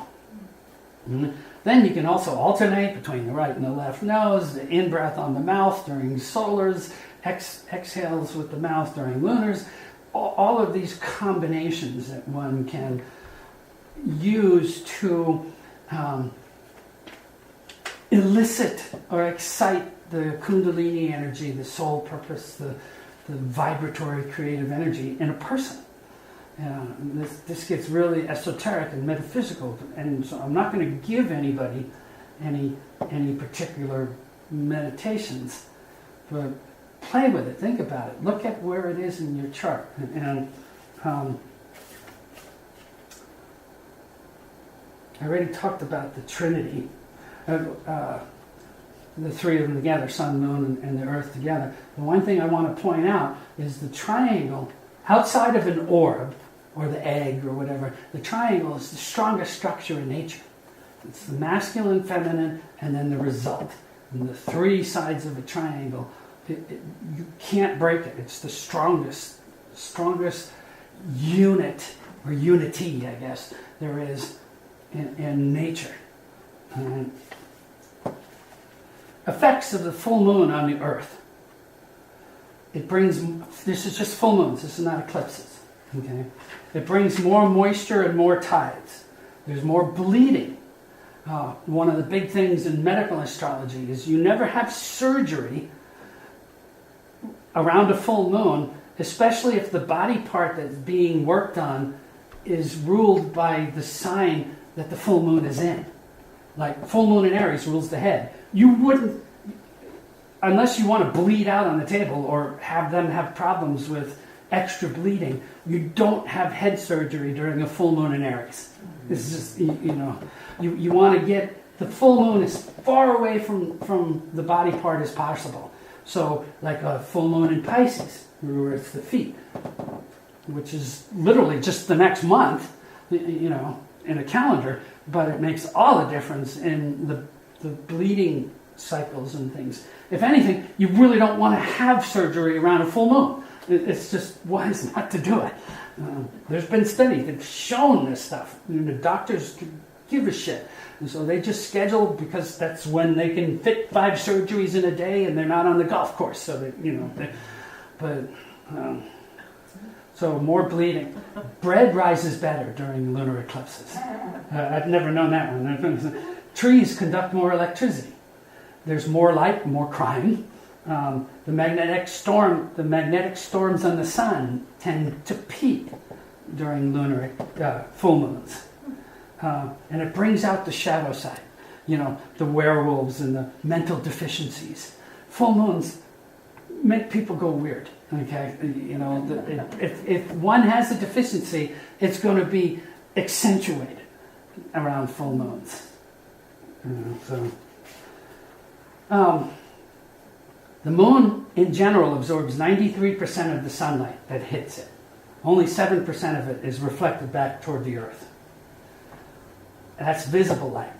Mm-hmm. Then you can also alternate between the right and the left nose, the in-breath on the mouth during solars, exhales with the mouth during lunars. All of these combinations that one can use to elicit or excite the kundalini energy, the soul purpose, the vibratory creative energy in a person. This gets really esoteric and metaphysical, and so I'm not going to give anybody any particular meditations, but play with it, think about it, look at where it is in your chart, and I already talked about the Trinity, the 3 of them together, sun, moon, and the earth together. The one thing I want to point out is the triangle, outside of an orb, or the egg, or whatever, the triangle is the strongest structure in nature. It's the masculine, feminine, and then the result. And the 3 sides of a triangle, you can't break it. It's the strongest unit, or unity, I guess, there is in nature. Effects of the full moon on the earth. It brings, this is just full moons, this is not eclipses. Okay? It brings more moisture and more tides. There's more bleeding. One of the big things in medical astrology is you never have surgery around a full moon, especially if the body part that's being worked on is ruled by the sign that the full moon is in. Like full moon in Aries rules the head. You wouldn't, unless you want to bleed out on the table or have them have problems with extra bleeding, you don't have head surgery during a full moon in Aries. It's just, you want to get the full moon as far away from the body part as possible. So like a full moon in Pisces, where it's the feet, which is literally just the next month, in a calendar, but it makes all the difference in the bleeding cycles and things. If anything, you really don't want to have surgery around a full moon. It's just wise not to do it. There's been studies that have shown this stuff. The doctors give a shit. And so they just schedule, because that's when they can fit 5 surgeries in a day and they're not on the golf course. So that, so more bleeding. Bread rises better during lunar eclipses. I've never known that one. Trees conduct more electricity. There's more light, more crime. The magnetic storms on the sun tend to peak during lunar full moons. And it brings out the shadow side, the werewolves and the mental deficiencies. Full moons make people go weird, okay? If one has a deficiency, it's going to be accentuated around full moons. The moon, in general, absorbs 93% of the sunlight that hits it. only 7% of it is reflected back toward the Earth. That's visible light.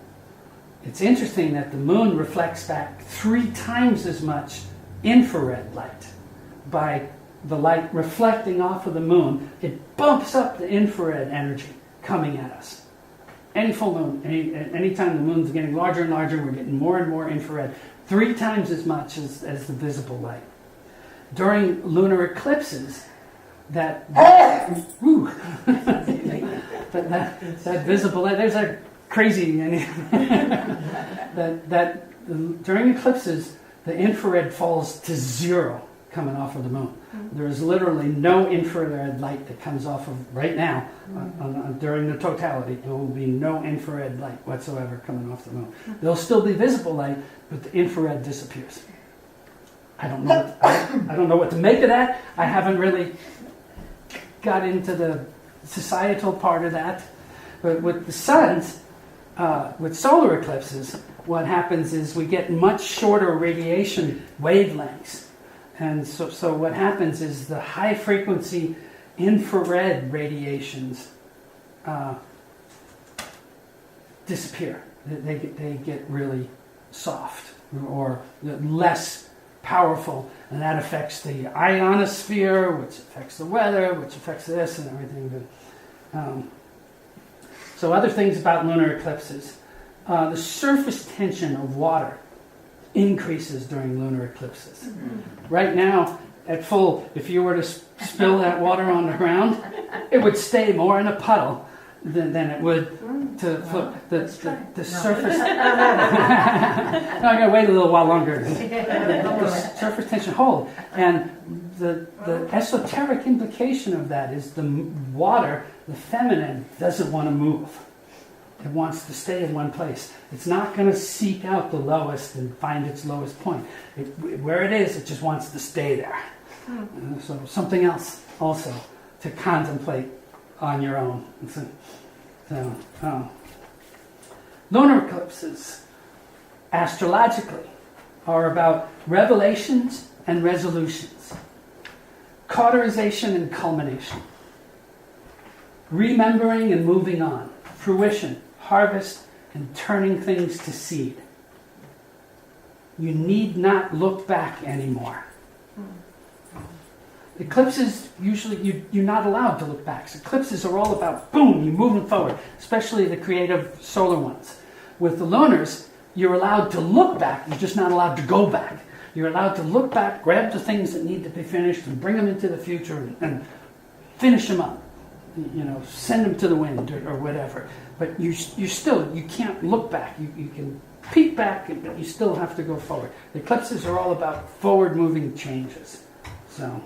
It's interesting that the moon reflects back 3 times as much infrared light. By the light reflecting off of the moon, it bumps up the infrared energy coming at us. Any full moon, anytime the moon's getting larger and larger, we're getting more and more infrared, 3 times as much as the visible light. During lunar eclipses, that visible light, there's a crazy that during eclipses, the infrared falls to 0 coming off of the moon. There is literally no infrared light that comes off of right now during the totality. There will be no infrared light whatsoever coming off the moon. There'll still be visible light, but the infrared disappears. I don't know what to make of that. I haven't really got into the societal part of that. But with the suns, with solar eclipses, what happens is we get much shorter radiation wavelengths. And so what happens is the high frequency infrared radiations disappear. They get really soft or less powerful, and that affects the ionosphere, which affects the weather, which affects this and everything. So other things about lunar eclipses. The surface tension of water increases during lunar eclipses. Mm-hmm. Right now, at full, if you were to spill that water on the ground, it would stay more in a puddle than it would to float. The surface... No, I'm going to wait a little while longer. The surface tension hold. And the esoteric implication of that is the water, the feminine, doesn't want to move. It wants to stay in one place. It's not going to seek out the lowest and find its lowest point. Where it is, it just wants to stay there. So something else also to contemplate on your own. Lunar eclipses, astrologically, are about revelations and resolutions, cauterization and culmination, remembering and moving on, fruition, harvest, and turning things to seed. You need not look back anymore. Eclipses, usually you're not allowed to look back. So eclipses are all about, boom, you're moving forward, especially the creative solar ones. With the lunars, you're allowed to look back, you're just not allowed to go back. You're allowed to look back, grab the things that need to be finished, and bring them into the future and finish them up. Send them to the wind or whatever. But you can't look back. You can peek back, but you still have to go forward. The eclipses are all about forward-moving changes. So,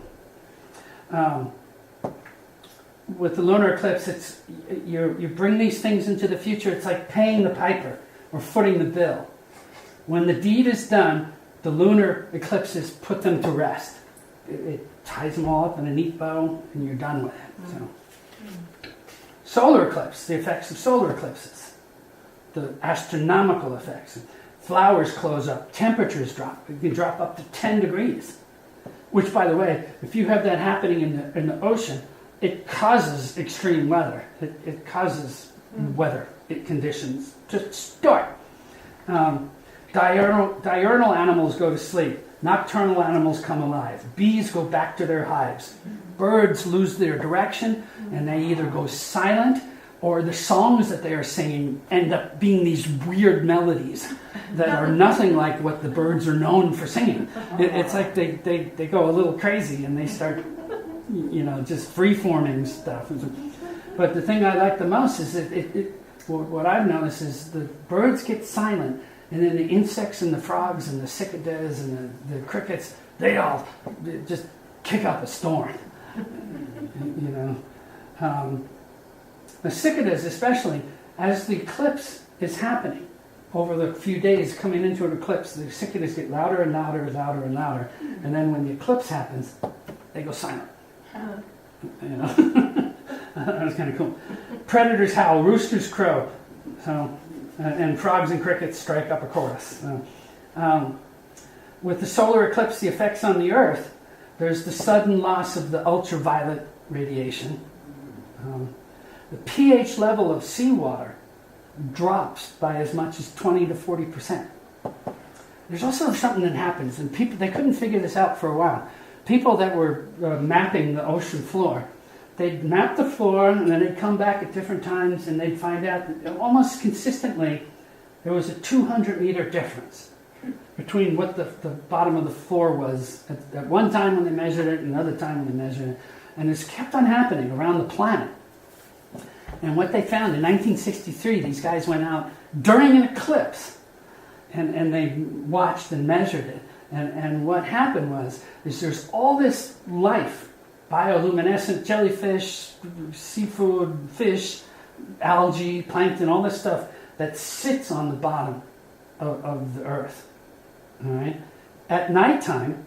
with the lunar eclipse, it's you bring these things into the future. It's like paying the piper or footing the bill. When the deed is done, the lunar eclipses put them to rest. It ties them all up in a neat bow, and you're done with it. So. Solar eclipse, the effects of solar eclipses, the astronomical effects. Flowers close up, temperatures drop. It can drop up to 10 degrees. Which, by the way, if you have that happening in the ocean, it causes extreme weather. It causes weather conditions to start. Diurnal animals go to sleep. Nocturnal animals come alive. Bees go back to their hives. Birds lose their direction, and they either go silent, or the songs that they are singing end up being these weird melodies that are nothing like what the birds are known for singing. It's like they go a little crazy, and they start, just free-forming stuff. But the thing I like the most is what I've noticed is the birds get silent, and then the insects and the frogs and the cicadas and the crickets, they all just kick up a storm. The cicadas especially, as the eclipse is happening, over the few days coming into an eclipse, the cicadas get louder and louder and louder and louder, and then when the eclipse happens, they go silent. That was kind of cool. Predators howl, roosters crow, and frogs and crickets strike up a chorus. With the solar eclipse, the effects on the Earth, there's the sudden loss of the ultraviolet radiation. The pH level of seawater drops by as much as 20 to 40%. There's also something that happens, and people, they couldn't figure this out for a while. People that were mapping the ocean floor, they'd map the floor and then they'd come back at different times and they'd find out that almost consistently there was a 200-meter difference between what the bottom of the floor was at one time when they measured it and another time when they measured it. And this kept on happening around the planet. And what they found in 1963, these guys went out during an eclipse and they watched and measured it. And what happened is there's all this life, bioluminescent jellyfish, seafood, fish, algae, plankton, all this stuff that sits on the bottom of the Earth. All right? At nighttime,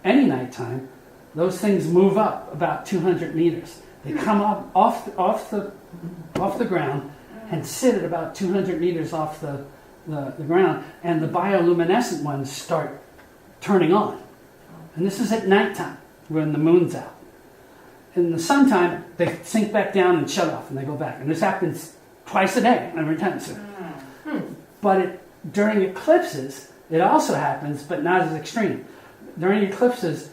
any nighttime, those things move up about 200 meters. They come up off the ground and sit at about 200 meters off the ground, and the bioluminescent ones start turning on. And this is at nighttime when the moon's out. In the summertime, they sink back down and shut off, and they go back. And this happens twice a day, every time. So. But during eclipses, it also happens, but not as extreme. During eclipses,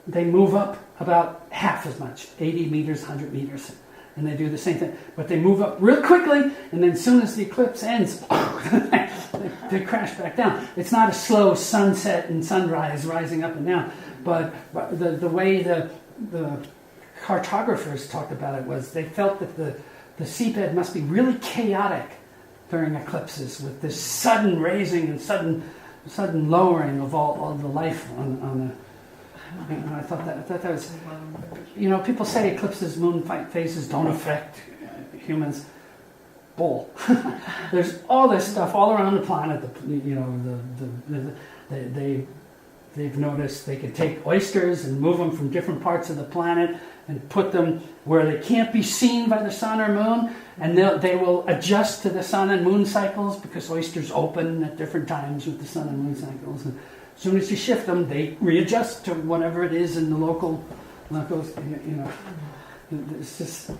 they move up about half as much, 80 meters, 100 meters. And they do the same thing. But they move up real quickly, and then as soon as the eclipse ends, they crash back down. It's not a slow sunset and sunrise rising up and down. But the way the cartographers talked about it was they felt that the seabed must be really chaotic during eclipses with this sudden raising and sudden lowering of all the life on the... I thought that was... You know, people say eclipses, moon phases don't affect humans. Bull. There's all this stuff all around the planet. They've noticed they can take oysters and move them from different parts of the planet and put them where they can't be seen by the sun or moon, and they will adjust to the sun and moon cycles because oysters open at different times with the sun and moon cycles. And as soon as you shift them, they readjust to whatever it is in the locals. It's just...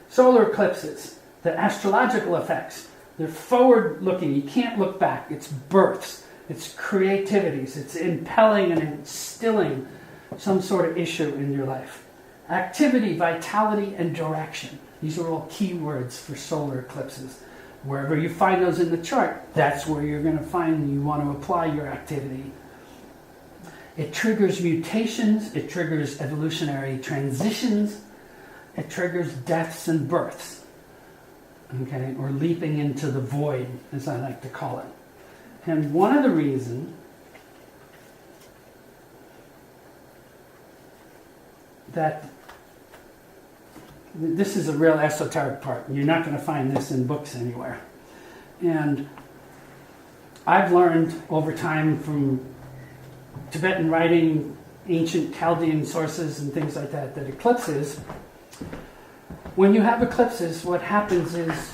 Solar eclipses, the astrological effects, they're forward-looking. You can't look back. It's births. It's creativities. It's impelling and instilling some sort of issue in your life. Activity, vitality, and direction. These are all key words for solar eclipses. Wherever you find those in the chart, that's where you're going to find you want to apply your activity. It triggers mutations. It triggers evolutionary transitions. It triggers deaths and births. Okay, or leaping into the void, as I like to call it. And one of the reasons that this is a real esoteric part, and you're not going to find this in books anywhere. And I've learned over time from Tibetan writing, ancient Chaldean sources and things like that, that eclipses, when you have eclipses, what happens is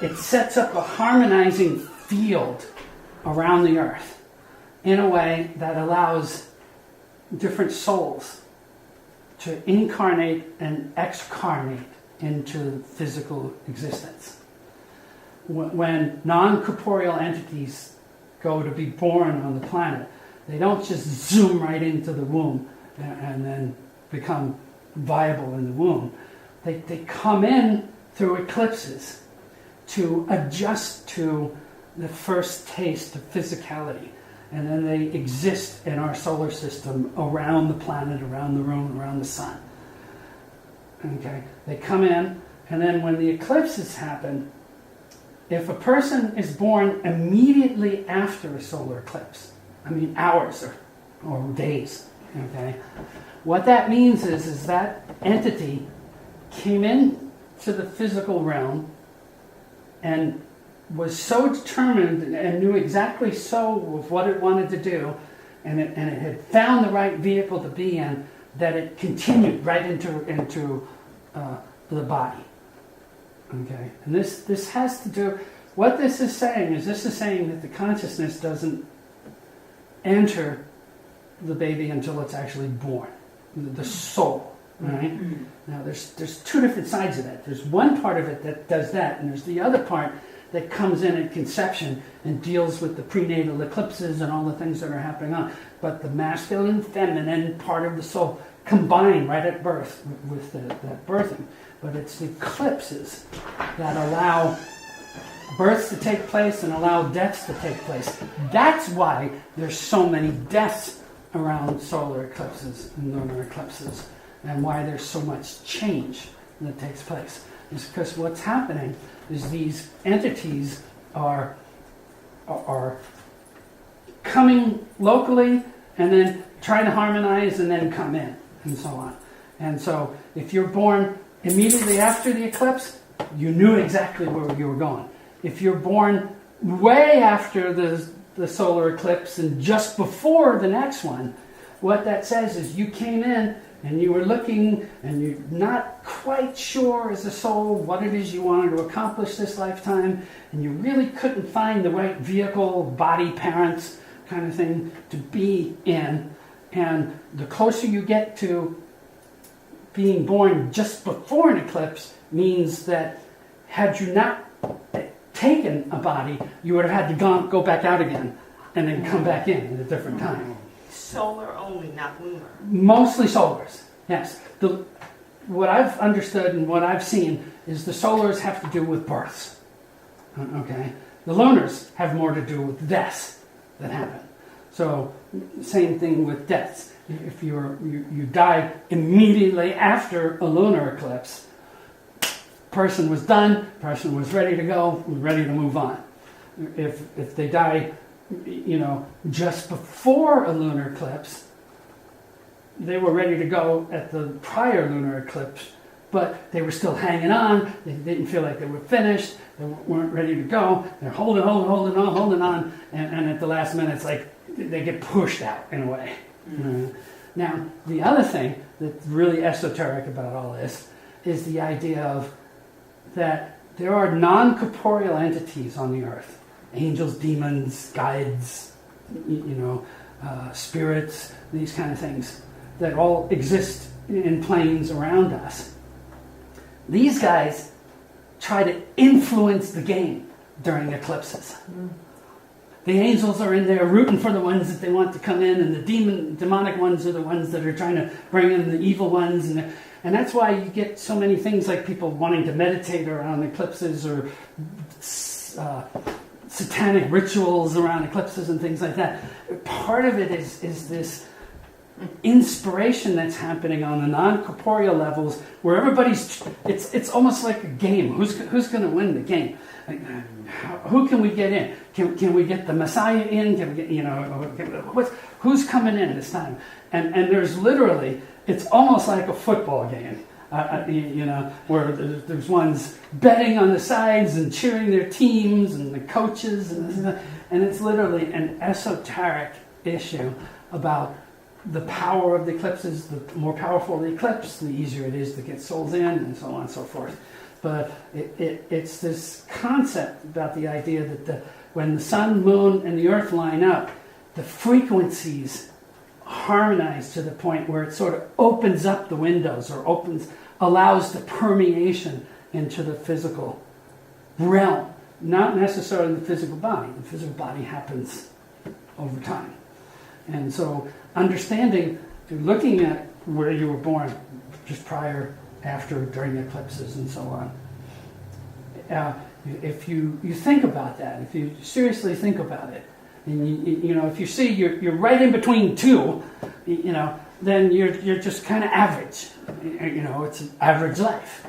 it sets up a harmonizing field around the earth in a way that allows different souls to incarnate and excarnate into physical existence. When non-corporeal entities go to be born on the planet, they don't just zoom right into the womb and then become viable in the womb. They come in through eclipses to adjust to the first taste of physicality. And then they exist in our solar system around the planet, around the room, around the sun. Okay? They come in, and then when the eclipses happen, if a person is born immediately after a solar eclipse, I mean hours or days, okay? What that means is that entity came in to the physical realm and was so determined and knew exactly so of what it wanted to do, and it had found the right vehicle to be in, that it continued right into the body. Okay, and this has to do. What this is saying that the consciousness doesn't enter the baby until it's actually born. the soul. Right? Now there's two different sides of that. There's one part of it that does that, and there's the other part that comes in at conception and deals with the prenatal eclipses and all the things that are happening on. But the masculine and feminine part of the soul combine right at birth with that birthing. But it's the eclipses that allow births to take place and allow deaths to take place. That's why there's so many deaths around solar eclipses and lunar eclipses, and why there's so much change that takes place. It's because what's happening is these entities are coming locally and then trying to harmonize and then come in and so on. And so if you're born immediately after the eclipse, you knew exactly where you were going. If you're born way after the solar eclipse and just before the next one, what that says is you came in and you were looking and you're not quite sure as a soul what it is you wanted to accomplish this lifetime, and you really couldn't find the right vehicle, body, parents kind of thing to be in. And the closer you get to being born just before an eclipse means that had you not taken a body, you would have had to go back out again and then come back in at a different time. Solar only, not lunar. Mostly solars, yes. What I've understood and what I've seen is the solars have to do with births. Okay? The lunars have more to do with deaths that happen. So, same thing with deaths. If you die immediately after a lunar eclipse, person was done, person was ready to go, ready to move on. If they die, just before a lunar eclipse, they were ready to go at the prior lunar eclipse, but they were still hanging on. They didn't feel like they were finished. They weren't ready to go. They're holding on, and at the last minute, it's like they get pushed out in a way. Now, the other thing that's really esoteric about all this is the idea of that there are non-corporeal entities on the earth. Angels, demons, guides, spirits, these kind of things that all exist in planes around us. These guys try to influence the game during eclipses. The angels are in there rooting for the ones that they want to come in, and the demonic ones are the ones that are trying to bring in the evil ones. And that's why you get so many things like people wanting to meditate around eclipses, or satanic rituals around eclipses and things like that. Part of it is this inspiration that's happening on the non-corporeal levels, where it's almost like a game. Who's going to win the game? Like, who can we get in? Can we get the Messiah in? Can we get, who's coming in this time? And there's literally, it's almost like a football game. Where there's ones betting on the sides and cheering their teams and the coaches, and it's literally an esoteric issue about the power of the eclipses. The more powerful the eclipse, the easier it is to get souls in, and so on and so forth. But it's this concept about the idea that when the sun, moon, and the earth line up, the frequencies harmonize to the point where it sort of opens up the windows, or allows the permeation into the physical realm. Not necessarily the physical body. The physical body happens over time. And so understanding, looking at where you were born, just prior, after, during eclipses, and so on. If you think about that, if you seriously think about it, and if you see you're right in between two, then you're just kind of average. It's an average life.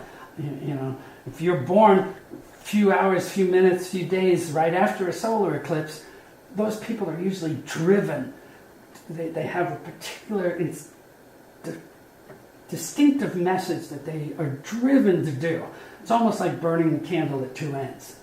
If you're born few hours, few minutes, few days right after a solar eclipse, those people are usually driven. They have a particular distinctive message that they are driven to do. It's almost like burning the candle at two ends.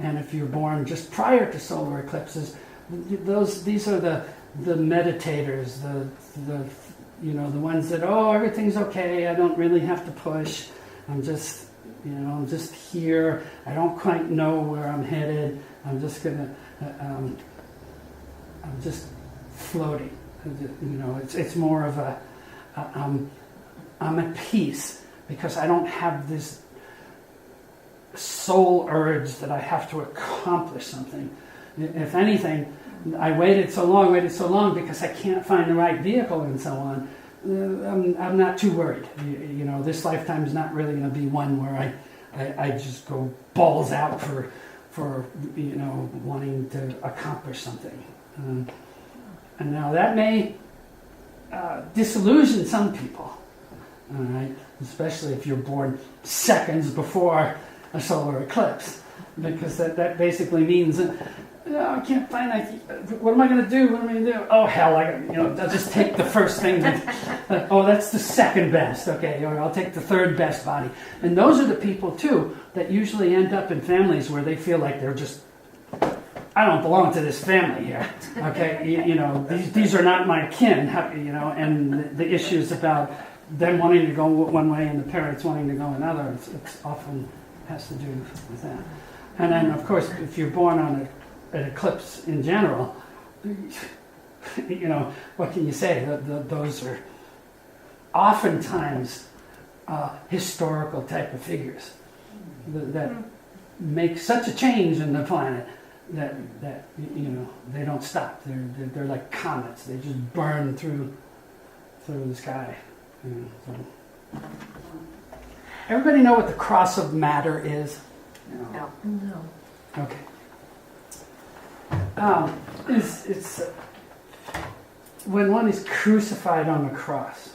And if you're born just prior to solar eclipses, these are the meditators, the ones that, everything's okay, I don't really have to push, I'm just here, I don't quite know where I'm headed, I'm just floating. It's more of I'm at peace because I don't have this soul urge that I have to accomplish something. If anything, I waited so long because I can't find the right vehicle and so on. I'm not too worried. This lifetime is not really going to be one where I just go balls out for wanting to accomplish something. And now that may disillusion some people, all right? Especially if you're born seconds before a solar eclipse, because that basically means I can't find. What am I going to do? What am I going to do? Oh hell! I'll just take the first thing. That's the second best. Okay, or I'll take the third best body. And those are the people too that usually end up in families where they feel like they're just, I don't belong to this family here. Okay, these are not my kin. And the issues about them wanting to go one way and the parents wanting to go another. It's often has to do with that. And then, of course, if you're born on an eclipse in general, what can you say? Those are oftentimes historical type of figures that make such a change in the planet that they don't stop. They're like comets. They just burn through the sky. Everybody know what the cross of matter is? No. Okay. It's when one is crucified on the cross,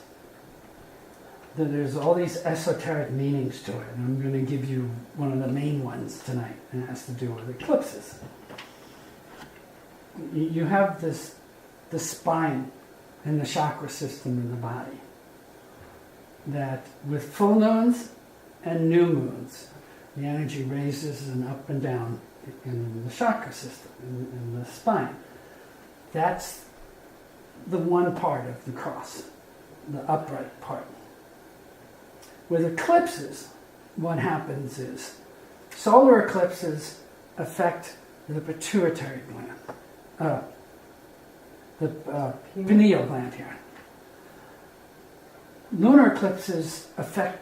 that there's all these esoteric meanings to it. And I'm going to give you one of the main ones tonight, and it has to do with eclipses. You have the spine and the chakra system in the body, that with full moons and new moons, the energy raises and up and down in the chakra system, in the spine. That's the one part of the cross, the upright part. With eclipses, what happens is solar eclipses affect the pituitary gland, the pineal gland here. Lunar eclipses affect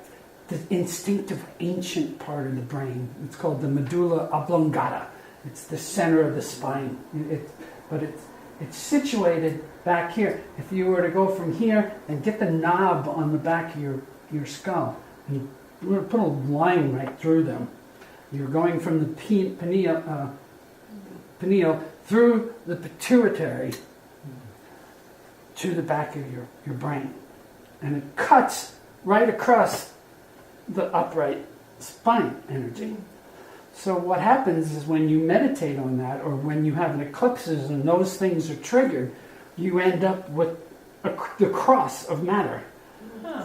the instinctive ancient part of the brain. It's called the medulla oblongata. It's the center of the spine. But it's situated back here. If you were to go from here and get the knob on the back of your skull, and you were to put a line right through them, you're going from the pineal through the pituitary to the back of your brain. And it cuts right across the upright spine energy. So what happens is when you meditate on that, or when you have an eclipses and those things are triggered, you end up with the cross of matter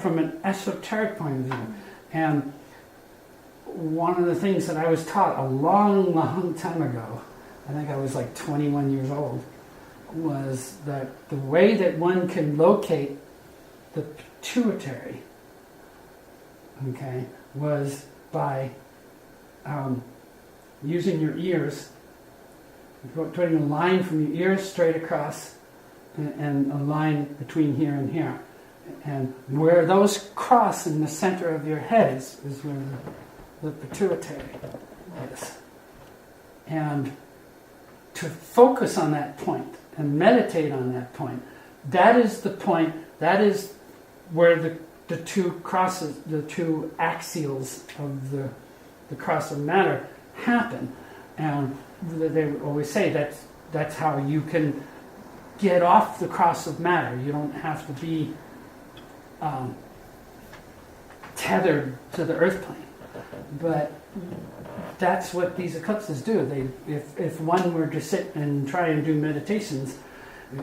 from an esoteric point of view. And one of the things that I was taught a long, long time ago, I think I was like 21 years old, was that the way that one can locate the pituitary, was by using your ears, putting a line from your ears straight across, and a line between here and here. And where those cross in the center of your head is where the pituitary is. And to focus on that point and meditate on that point, that is the point, that is where the two crosses, the two axials of the cross of matter happen. And they always say that's how you can get off the cross of matter. You don't have to be tethered to the earth plane. But that's what these eclipses do. If one were to sit and try and do meditations,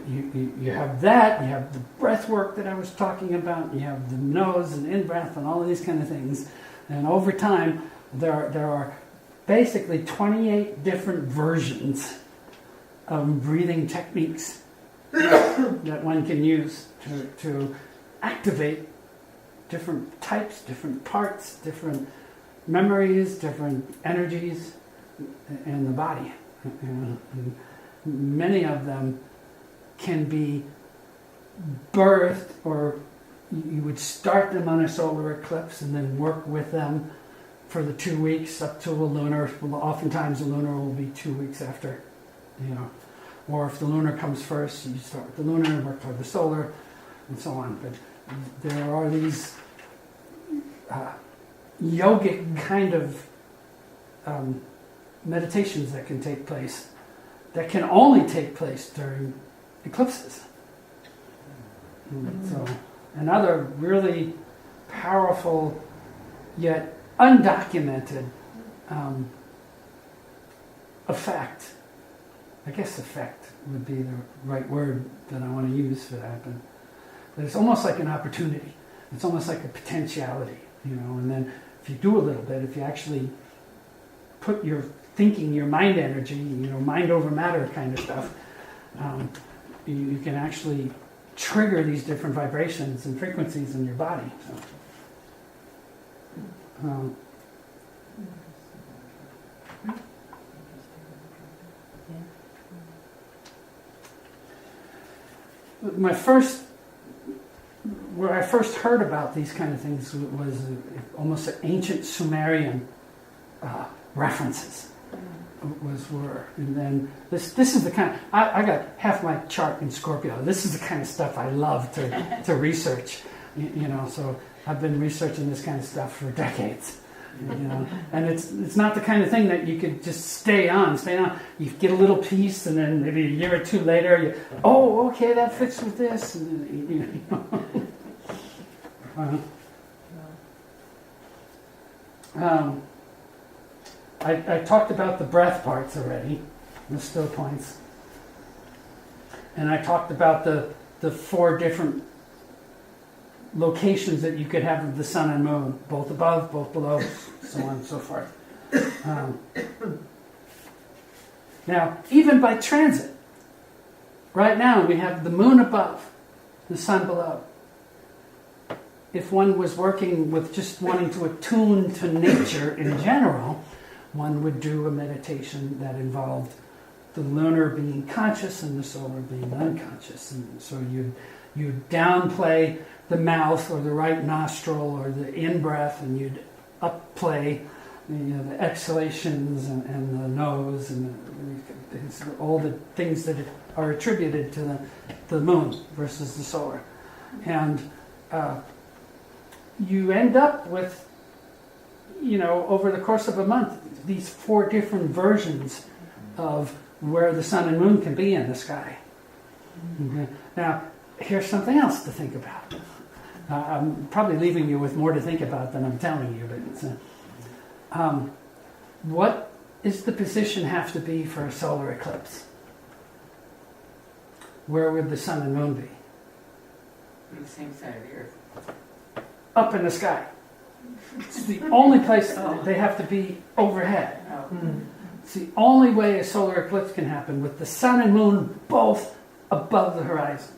you have that, you have the breath work that I was talking about, you have the nose and in-breath and all of these kind of things. And over time, there are basically 28 different versions of breathing techniques that one can use to activate different types, different parts, different memories, different energies in the body. And many of them can be birthed, or you would start them on a solar eclipse and then work with them for the 2 weeks up to a lunar. Well, oftentimes a lunar will be 2 weeks after, you know. Or if the lunar comes first, you start with the lunar and work toward the solar, and so on. But there are these yogic kind of meditations that can take place, that can only take place during eclipses. So another really powerful yet undocumented effect. I guess effect would be the right word that I want to use for that, but it's almost like an opportunity. It's almost like a potentiality, you know. And then if you do a little bit, if you actually put your thinking, your mind energy, you know, mind over matter kind of stuff, you can actually trigger these different vibrations and frequencies in your body. So, where I first heard about these kind of things was almost an ancient Sumerian references. And then this is the kind of, I got half my chart in Scorpio. This is the kind of stuff I love to research, you know. So I've been researching this kind of stuff for decades, you know. And it's not the kind of thing that you could just stay on. You get a little piece, and then maybe a year or two later, okay, that fits with this, and, you know. I talked about the breath parts already, the still points. And I talked about the 4 different locations that you could have of the sun and moon, both above, both below, so on and so forth. Now, even by transit, right now we have the moon above, the sun below. If one was working with just wanting to attune to nature in general, one would do a meditation that involved the lunar being conscious and the solar being unconscious. And so you'd downplay the mouth or the right nostril or the in-breath, and you'd upplay the exhalations and the nose and all the things that are attributed to the moon versus the solar. And you end up with, you know, over the course of a month, these 4 different versions of where the sun and moon can be in the sky. Okay. Now, here's something else to think about. I'm probably leaving you with more to think about than I'm telling you, but what does the position have to be for a solar eclipse? Where would the sun and moon be? On the same side of the earth. Up in the sky. It's the only place they have to be overhead. It's the only way a solar eclipse can happen, with the sun and moon both above the horizon.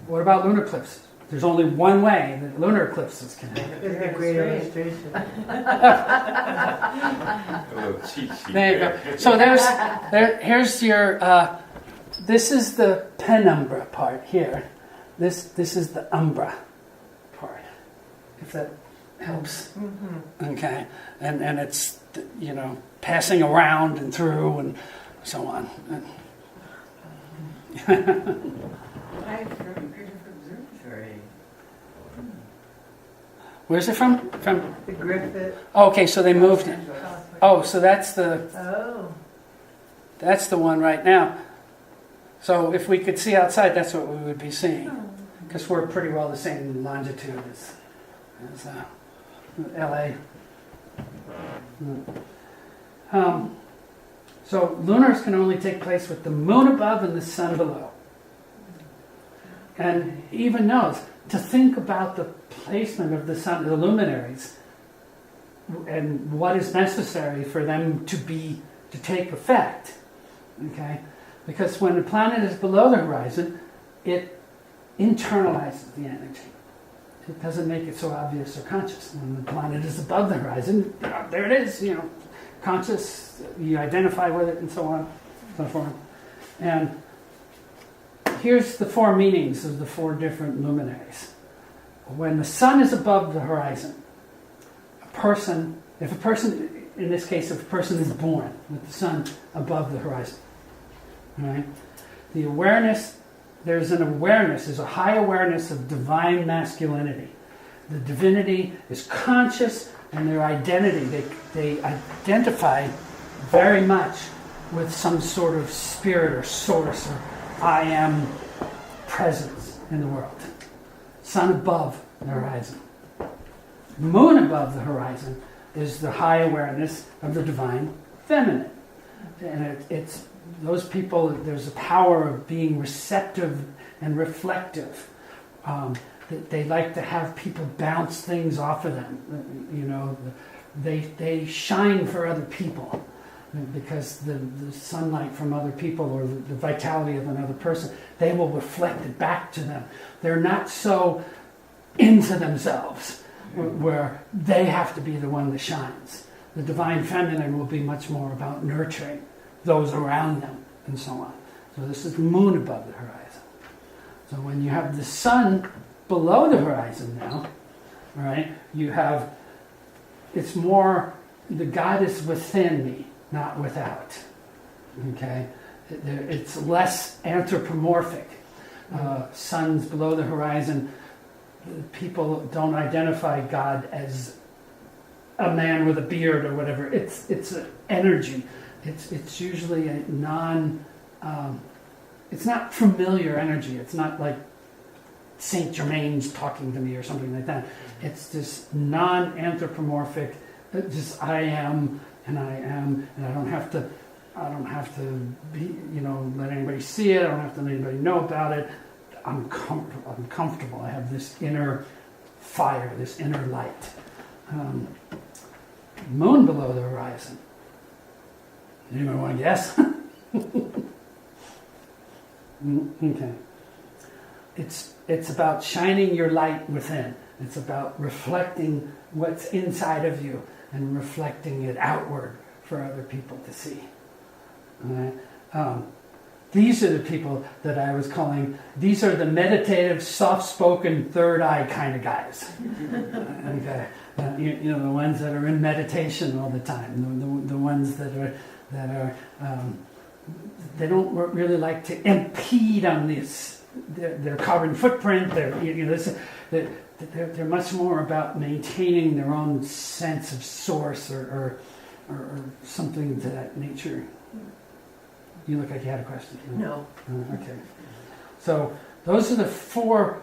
What about lunar eclipses? There's only one way that lunar eclipses can happen. It's a great illustration. There you go. So here's your, this is the penumbra part here. This is the umbra part, if that helps. Mm-hmm. Okay, and it's, you know, passing around and through and so on. I'm from Griffith Observatory. Where's it from? From The Griffith. Oh, okay, so they moved it. Oh, so that's the one right now. So if we could see outside, that's what we would be seeing, because we're pretty well the same longitude as LA. So lunars can only take place with the moon above and the sun below. And even knows to think about the placement of the sun, the luminaries, and what is necessary for them to take effect. Okay? Because when the planet is below the horizon, it internalizes the energy. It doesn't make it so obvious or conscious. When the planet is above the horizon, there it is, you know, conscious, you identify with it and so on, so forth. And here's the four meanings of the four different luminaries. When the sun is above the horizon, if a person, in this case, if a person is born with the sun above the horizon, right? The awareness, there's a high awareness of divine masculinity. The divinity is conscious, and their identity, they identify very much with some sort of spirit or source or I am presence in the world. Sun above the horizon. Moon above the horizon is the high awareness of the divine feminine. And it's those people, there's a power of being receptive and reflective. They like to have people bounce things off of them. You know, they shine for other people because the sunlight from other people or the vitality of another person, they will reflect it back to them. They're not so into themselves where they have to be the one that shines. The divine feminine will be much more about nurturing those around them and so on. So this is the moon above the horizon. So when you have the sun below the horizon now, right, you have, it's more, the God is within me, not without. Okay? It's less anthropomorphic. Suns below the horizon, people don't identify God as a man with a beard or whatever. It's an energy. It's usually a it's not familiar energy. It's not like Saint Germain's talking to me or something like that. It's this non-anthropomorphic, just I am, and I don't have to be, let anybody see it. I don't have to let anybody know about it. I'm comfortable. I have this inner fire, this inner light. Moon below the horizon. Anyone want to guess? Okay. It's about shining your light within. It's about reflecting what's inside of you and reflecting it outward for other people to see. All right? These are the people that I was calling, these are the meditative, soft-spoken, third eye kind of guys. Okay. The ones that are in meditation all the time, the ones that are they don't really like to impede on this their carbon footprint. They're much more about maintaining their own sense of source or something to that nature. You look like you had a question. No. Okay. So those are the four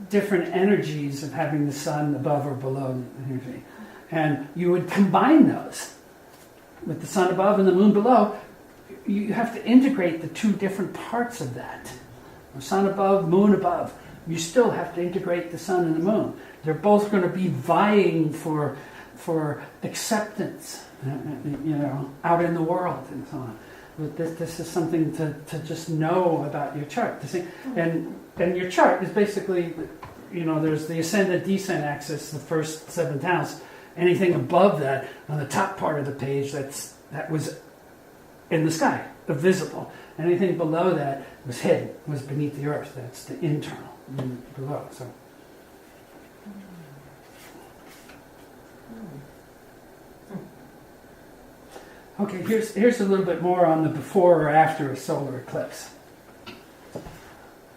different energies of having the sun above or below the energy. And you would combine those with the sun above and the moon below. You have to integrate the two different parts of that. Sun above, moon above. You still have to integrate the sun and the moon. They're both going to be vying for acceptance, out in the world and so on. But this is something to just know about your chart. And your chart is basically, there's the ascendant-descent axis, the first seventh house. Anything above that, on the top part of the page, that was in the sky, visible. Anything below that was hidden, was beneath the earth. That's the internal below. So. Okay, here's a little bit more on the before or after a solar eclipse.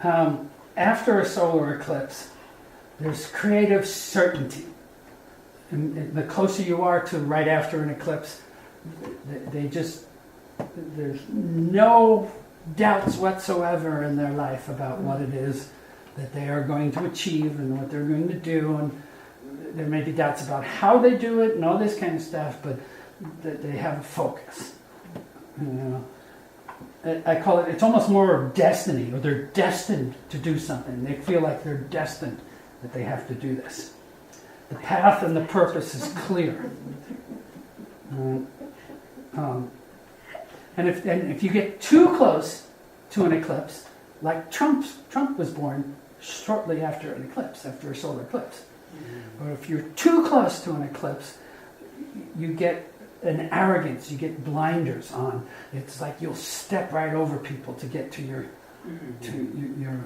After a solar eclipse, there's creative certainty. And the closer you are to right after an eclipse, there's no doubts whatsoever in their life about what it is that they are going to achieve and what they're going to do. And there may be doubts about how they do it and all this kind of stuff, but that they have a focus. I call it, it's almost more of destiny, or they're destined to do something. They feel like they're destined that they have to do this. The path and the purpose is clear. And if you get too close to an eclipse, like Trump was born shortly after an eclipse, after a solar eclipse. But if you're too close to an eclipse, you get an arrogance, you get blinders on. It's like you'll step right over people to get to to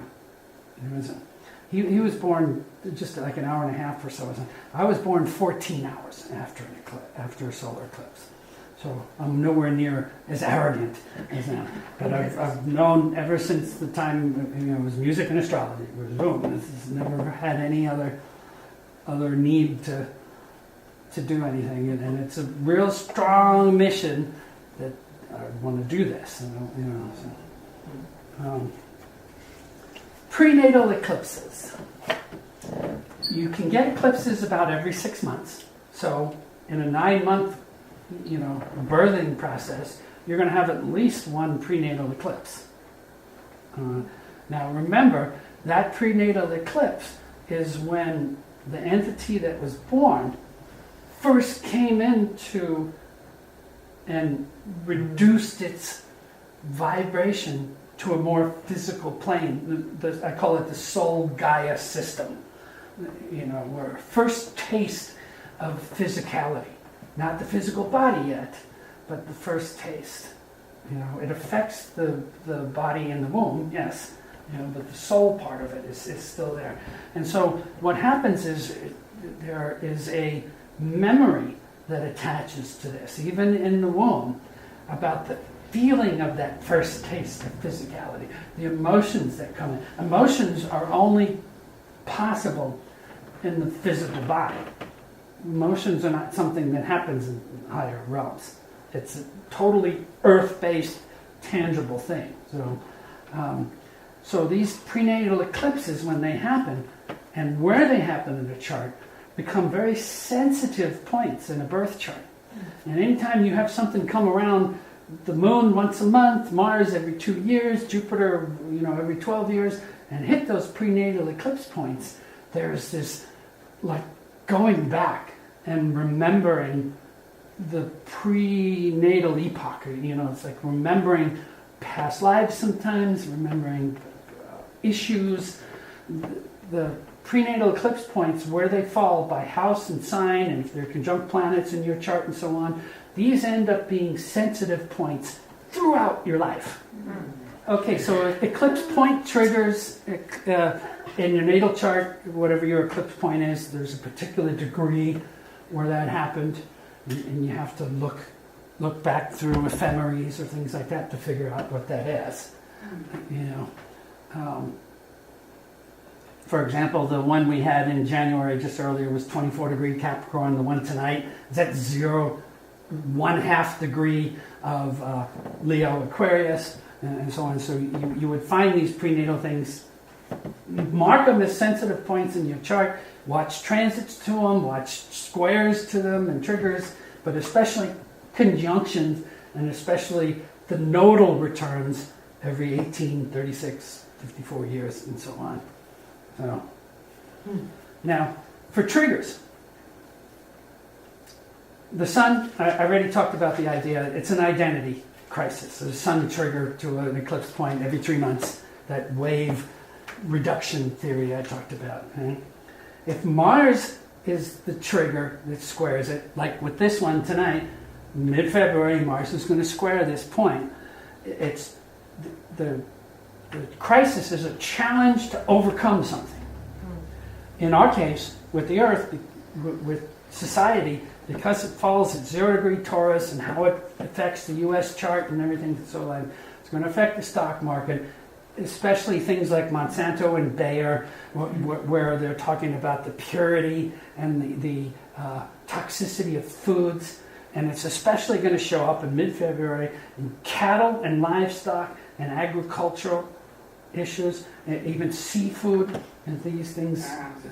he was born just like an hour and a half or so. I was born 14 hours after a solar eclipse. So I'm nowhere near as arrogant as them. But I've known ever since the time, it was music and astrology. It was boom. This has never had any other need to do anything. And it's a real strong mission that I want to do this. Prenatal eclipses. You can get eclipses about every 6 months. So in a 9-month birthing process, you're going to have at least one prenatal eclipse. Now remember, that prenatal eclipse is when the entity that was born first came into and reduced its vibration to a more physical plane. I call it the soul Gaia system. Where first taste of physicality. Not the physical body yet, but the first taste. It affects the body in the womb, yes, but the soul part of it is still there. And so what happens is there is a memory that attaches to this, even in the womb, about the feeling of that first taste of physicality, the emotions that come in. Emotions are only possible in the physical body. Emotions are not something that happens in higher realms. It's a totally earth-based, tangible thing. So these prenatal eclipses, when they happen, and where they happen in the chart, become very sensitive points in a birth chart. And anytime you have something come around, the moon once a month, Mars every 2 years, Jupiter, every 12 years, and hit those prenatal eclipse points, there's this like going back and remembering the prenatal epoch. It's like remembering past lives sometimes, remembering issues. The prenatal eclipse points, where they fall by house and sign, and if they're conjunct planets in your chart and so on, these end up being sensitive points throughout your life. Okay, so eclipse point triggers in your natal chart, whatever your eclipse point is, there's a particular degree where that happened, and you have to look back through ephemeries or things like that to figure out what that is. For example, the one we had in January just earlier was 24 degree Capricorn. The one tonight is at 1/2 degree of Leo Aquarius, and so on. So you would find these prenatal things, mark them as sensitive points in your chart, watch transits to them, watch squares to them and triggers, but especially conjunctions, and especially the nodal returns every 18, 36, 54 years, and so on. So, now, for triggers, the sun, I already talked about the idea, it's an identity crisis. The sun trigger to an eclipse point every 3 months, that wave reduction theory I talked about. Right? If Mars is the trigger that squares it, like with this one tonight, mid-February, Mars is going to square this point. It's the crisis is a challenge to overcome something. In our case, with the Earth, with society, because it falls at 0 degree Taurus and how it affects the U.S. chart and everything, so like, it's going to affect the stock market, especially things like Monsanto and Bayer, where they're talking about the purity and the toxicity of foods. And it's especially going to show up in mid-February in cattle and livestock and agricultural issues, and even seafood and these things,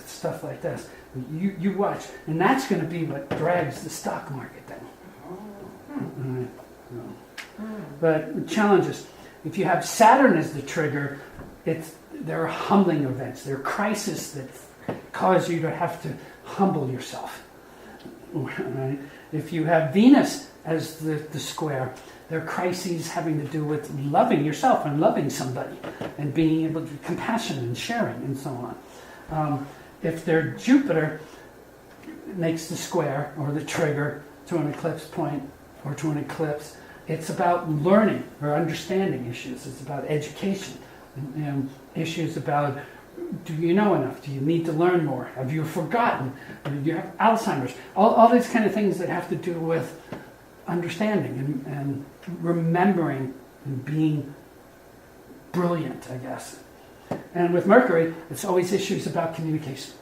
stuff like this. You watch, and that's going to be what drags the stock market down. But challenges. If you have Saturn as the trigger, there are humbling events. There are crises that cause you to have to humble yourself. Right? If you have Venus as the square, there are crises having to do with loving yourself and loving somebody and being able to be compassionate and sharing and so on. If their Jupiter makes the square or the trigger to an eclipse point or to an eclipse, it's about learning or understanding issues. It's about education. and issues about, do you know enough? Do you need to learn more? Have you forgotten? Or do you have Alzheimer's? All these kind of things that have to do with understanding and remembering and being brilliant, I guess. And with Mercury, it's always issues about communication.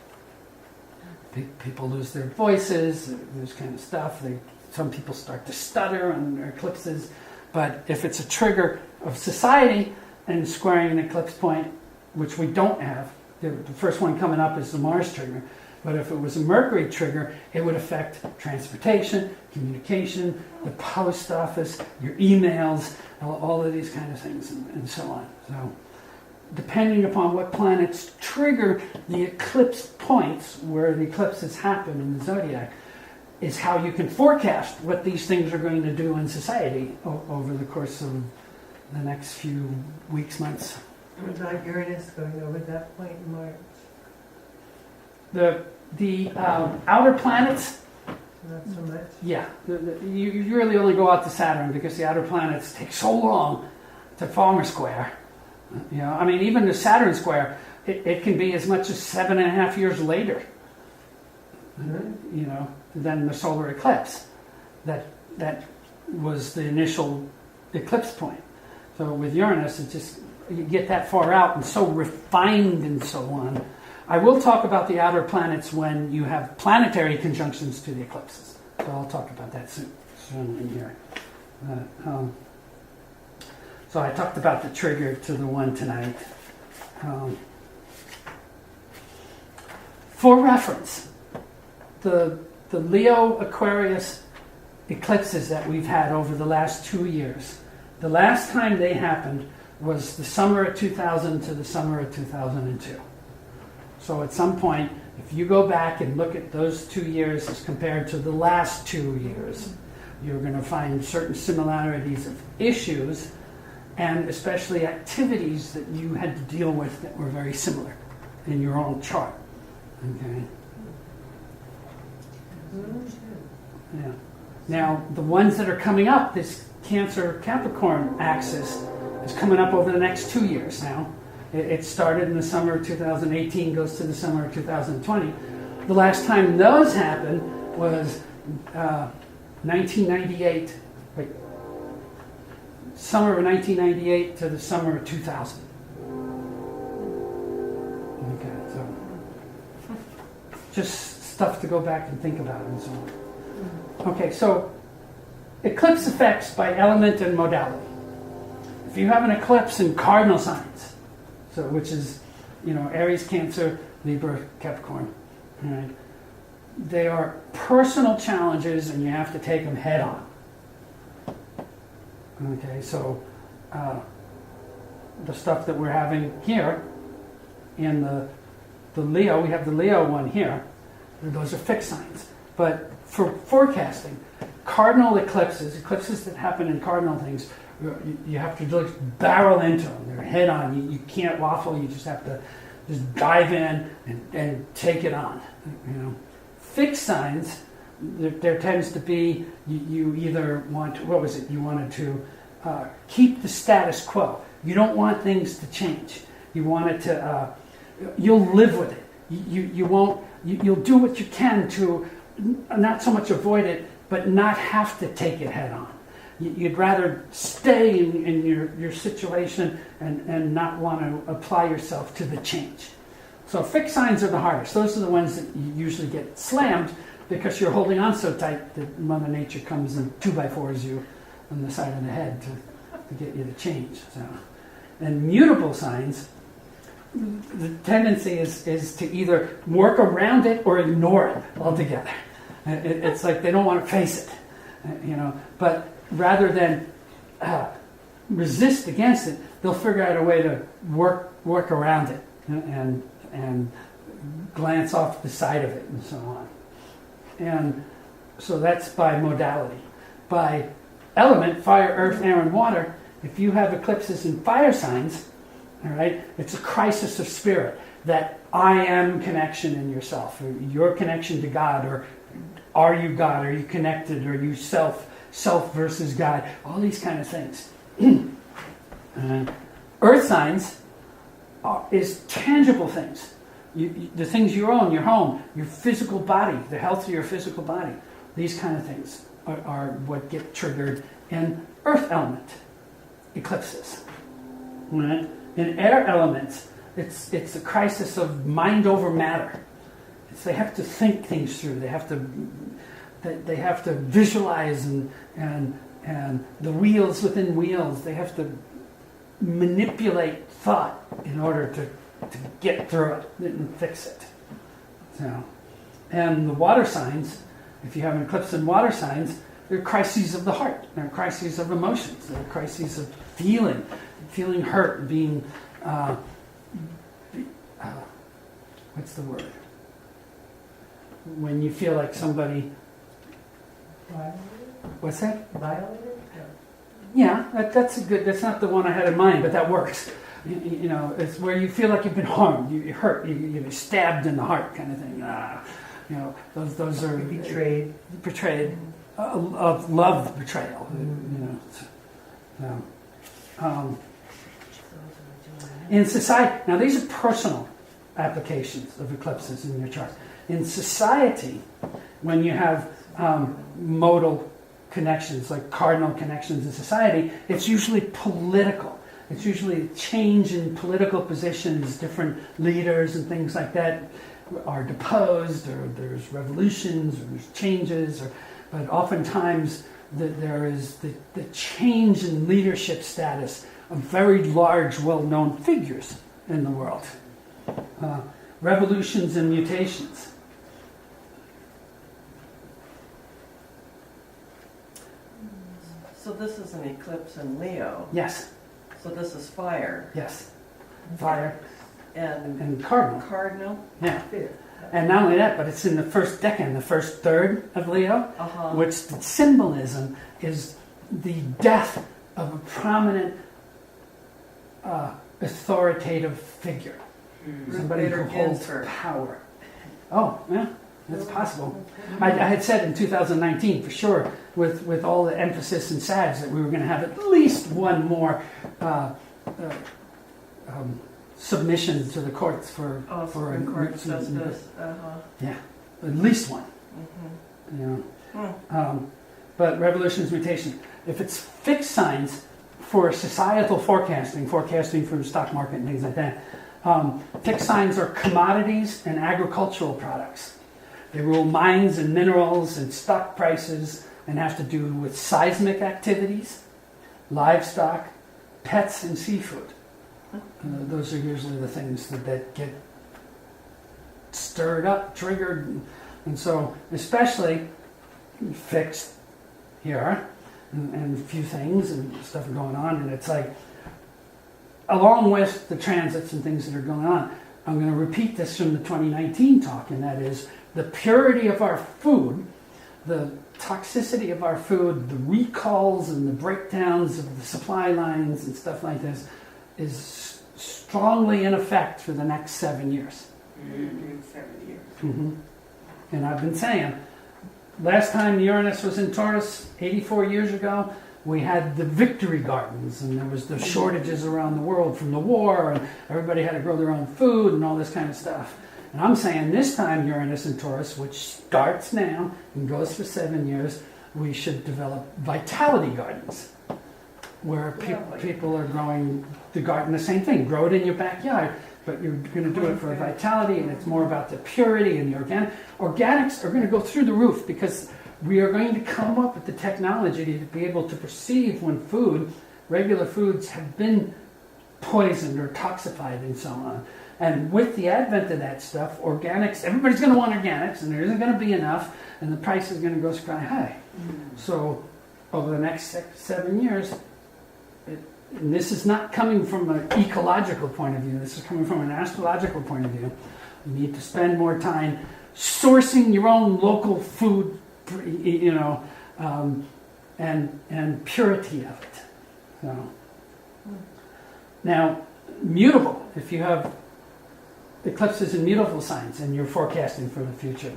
People lose their voices, this kind of stuff. Some people start to stutter on their eclipses. But if it's a trigger of society and squaring an eclipse point, which we don't have, the first one coming up is the Mars trigger. But if it was a Mercury trigger, it would affect transportation, communication, the post office, your emails, all of these kind of things, and so on. So, depending upon what planets trigger the eclipse points, where the eclipses happen in the zodiac, is how you can forecast what these things are going to do in society over the course of the next few weeks, months. What about Uranus going over that point in March? The outer planets, Not so much. yeah, you really only go out to Saturn because the outer planets take so long to form a square. You know, I mean, even the Saturn square, it can be as much as 7.5 years later. You know, than the solar eclipse. That was the initial eclipse point. So with Uranus, it just, you get that far out and so refined and so on. I will talk about the outer planets when you have planetary conjunctions to the eclipses. So I'll talk about that soon in here. So I talked about the trigger to the one tonight. For reference, the Leo Aquarius eclipses that we've had over the last 2 years, the last time they happened was the summer of 2000 to the summer of 2002. So at some point, if you go back and look at those 2 years as compared to the last 2 years, you're going to find certain similarities of issues and especially activities that you had to deal with that were very similar in your own chart. Okay. Yeah. Now, the ones that are coming up, this Cancer-Capricorn axis is coming up over the next 2 years now. It started in the summer of 2018, goes to the summer of 2020. The last time those happened was 1998. Wait. Summer of 1998 to the summer of 2000. Okay, so just stuff to go back and think about and so on. Okay, so eclipse effects by element and modality. If you have an eclipse in cardinal signs, so which is, you know, Aries, Cancer, Libra, Capricorn, right? They are personal challenges and you have to take them head on. Okay, so the stuff that we're having here in the Leo, we have the Leo one here. Those are fixed signs. But for forecasting, cardinal eclipses that happen in cardinal things, you have to just barrel into them. They're head on. You can't waffle. You just have to just dive in and take it on. You know, fixed signs. There tends to be you either want to, you wanted to keep the status quo. You don't want things to change. You want it to. You'll live with it. You won't. You'll do what you can to not so much avoid it, but not have to take it head on. You'd rather stay in your situation and not want to apply yourself to the change. So fixed signs are the hardest. Those are the ones that you usually get slammed because you're holding on so tight that Mother Nature comes and 2x4s you on the side of the head to get you to change. So, and mutable signs, the tendency is to either work around it or ignore it altogether. It's like they don't want to face it, you know. But rather than resist against it, they'll figure out a way to work around it and glance off the side of it and so on. And so that's by modality. By element, fire, earth, air, and water, if you have eclipses in fire signs, all right, it's a crisis of spirit, that I am connection in yourself, or your connection to God, or are you God, are you connected, are you self versus God, all these kind of things. Earth signs is tangible things. The things you own, your home, your physical body, the health of your physical body. These kind of things are what get triggered in earth element eclipses. Right? In air elements, it's a crisis of mind over matter. They have to think things through. They have to visualize and the wheels within wheels. They have to manipulate thought in order to get through it and fix it. So, and the water signs, if you have an eclipse in water signs, they're crises of the heart. They're crises of emotions. They're crises of feeling hurt, being, what's the word? When you feel like somebody, Violated? what's that? Violated? Yeah, that's not the one I had in mind, but that works. You know, it's where you feel like you've been harmed, you're hurt, you're stabbed in the heart, kind of thing. You know, those are Betrayed. of love betrayal. You know, in society, now these are personal applications of eclipses in your chart. In society, when you have modal connections, like cardinal connections in society, it's usually political. It's usually change in political positions, different leaders and things like that are deposed, or there's revolutions, or there's changes, but oftentimes there is the change in leadership status of very large, well-known figures in the world. Revolutions and mutations. So this is an eclipse in Leo. Yes, So this is fire. yes. Fire and cardinal. Cardinal. Yeah. And not only that, but it's in the first decan, the first third of Leo, which the symbolism is the death of a prominent authoritative figure. Somebody who holds power. Oh, yeah, that's possible. I had said in 2019, for sure, with all the emphasis and SADS, that we were going to have at least one more submission to the courts for Supreme Court does this. yeah, at least one. You know, but revolutions, mutation. If it's fixed signs for societal forecasting for the stock market and things like that, fixed signs are commodities and agricultural products. They rule mines and minerals and stock prices, and have to do with seismic activities, livestock, pets, and seafood. Those are usually the things that get stirred up, triggered, and so especially fixed here, and a few things and stuff are going on, and it's like, along with the transits and things that are going on, I'm going to repeat this from the 2019 talk, and that is the purity of our food, the toxicity of our food, the recalls and the breakdowns of the supply lines and stuff like this is strongly in effect for the next 7 years. 7 years. Mm-hmm. And I've been saying, last time Uranus was in Taurus, 84 years ago, we had the victory gardens, and there was the shortages around the world from the war, and everybody had to grow their own food and all this kind of stuff. And I'm saying this time Uranus in Taurus, which starts now and goes for 7 years, we should develop vitality gardens, where people are growing the garden, the same thing, grow it in your backyard, but you're going to do it for vitality, and it's more about the purity and the organics are going to go through the roof, because we are going to come up with the technology to be able to perceive when regular foods have been poisoned or toxified and so on. And with the advent of that stuff, organics, everybody's going to want organics, and there isn't going to be enough, and the price is going to go sky high. So over the next 7 years, and this is not coming from an ecological point of view, this is coming from an astrological point of view. You need to spend more time sourcing your own local food, and purity of it. So, now, mutable, if you have eclipses in mutable signs and you're forecasting for the future,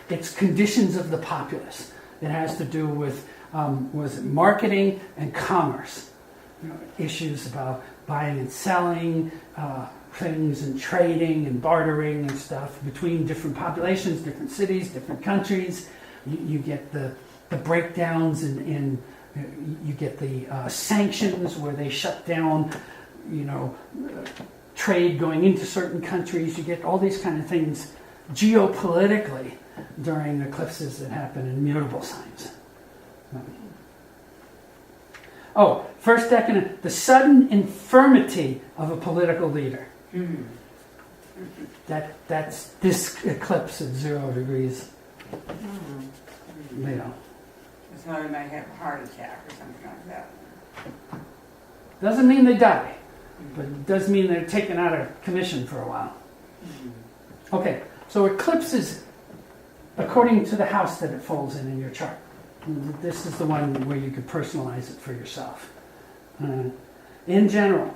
it's conditions of the populace. It has to do with marketing and commerce. Issues about buying and selling, things and trading and bartering and stuff between different populations, different cities, different countries. You get the breakdowns in you get the sanctions where they shut down, trade going into certain countries. You get all these kind of things geopolitically during eclipses that happen in mutable signs. Oh, first decan, the sudden infirmity of a political leader. Mm-hmm. That's this eclipse at 0 degrees. Leo. So they might have a heart attack or something like that. Doesn't mean they die, but it does mean they're taken out of commission for a while. Okay, so eclipses, according to the house that it falls in your chart. This is the one where you could personalize it for yourself. In general,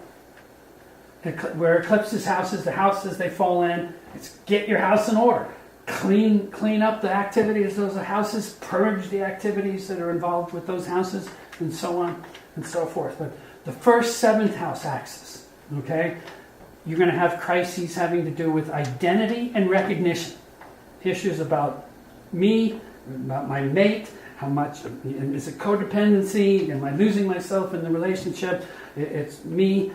where eclipses houses, the houses they fall in, it's get your house in order. Clean up the activities of those houses, purge the activities that are involved with those houses, and so on and so forth. But the first 7th house axis, okay, you're going to have crises having to do with identity and recognition. Issues about me, about my mate, how much, is it codependency, am I losing myself in the relationship? It's me,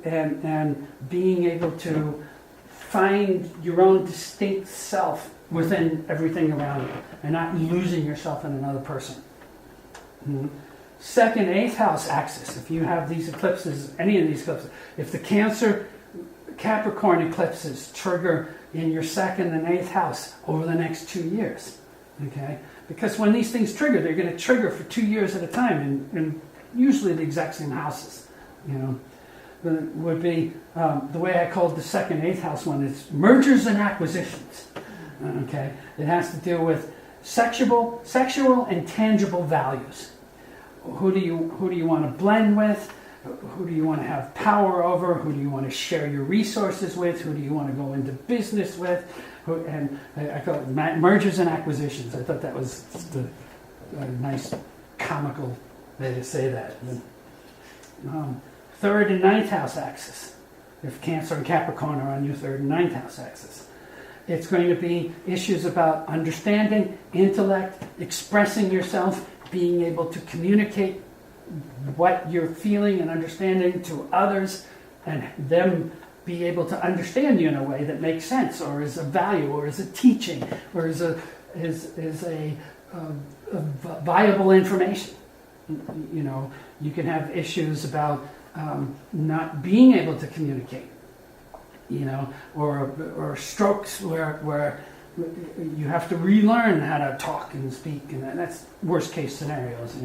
and being able to find your own distinct self within everything around you and not losing yourself in another person. Second, 8th house axis, if you have these eclipses, any of these eclipses, if the Cancer Capricorn eclipses trigger in your 2nd and 8th house over the next 2 years, okay? Because when these things trigger, they're going to trigger for 2 years at a time in usually the exact same houses, But it would be, the way I called the 2nd, 8th house one is mergers and acquisitions. Okay? It has to do with sexual and tangible values. Who do you want to blend with? Who do you want to have power over? Who do you want to share your resources with? Who do you want to go into business with? And I call it mergers and acquisitions. I thought that was just a nice comical way to say that. 3rd and 9th house axis. If Cancer and Capricorn are on your 3rd and 9th house axis. It's going to be issues about understanding, intellect, expressing yourself, being able to communicate what you're feeling and understanding to others, and them be able to understand you in a way that makes sense, or is a value, or is a teaching, or is a viable information. You can have issues about not being able to communicate, or strokes where you have to relearn how to talk and speak, and that's worst case scenarios,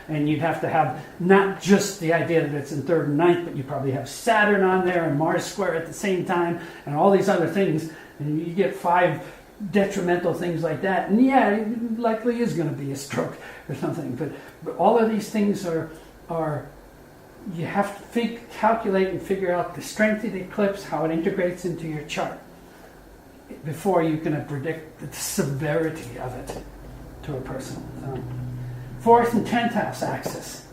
and you'd have to have not just the idea that it's in 3rd and 9th, but you probably have Saturn on there and Mars square at the same time, and all these other things, and you get 5 detrimental things like that, and it likely is going to be a stroke or something, but all of these things are you have to calculate and figure out the strength of the eclipse, how it integrates into your chart, before you can predict the severity of it to a person. 4th and 10th house axis.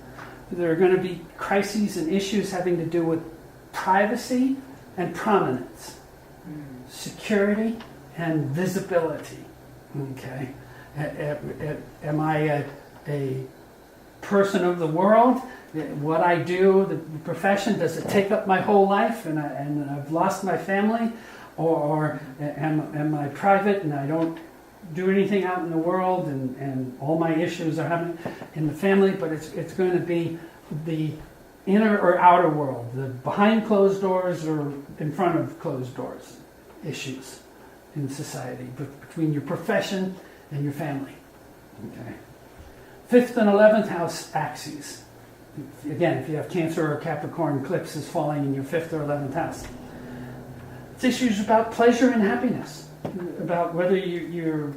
There are going to be crises and issues having to do with privacy and prominence, security and visibility. Okay, am I a person of the world? What I do, the profession, does it take up my whole life, and I've lost my family, or am I private and I don't do anything out in the world, and all my issues are happening in the family? But it's going to be the inner or outer world, the behind closed doors or in front of closed doors issues in society, between your profession and your family. Okay. 5th and 11th house axes. Again, if you have Cancer or Capricorn eclipses falling in your 5th or 11th house, it's issues about pleasure and happiness, about whether you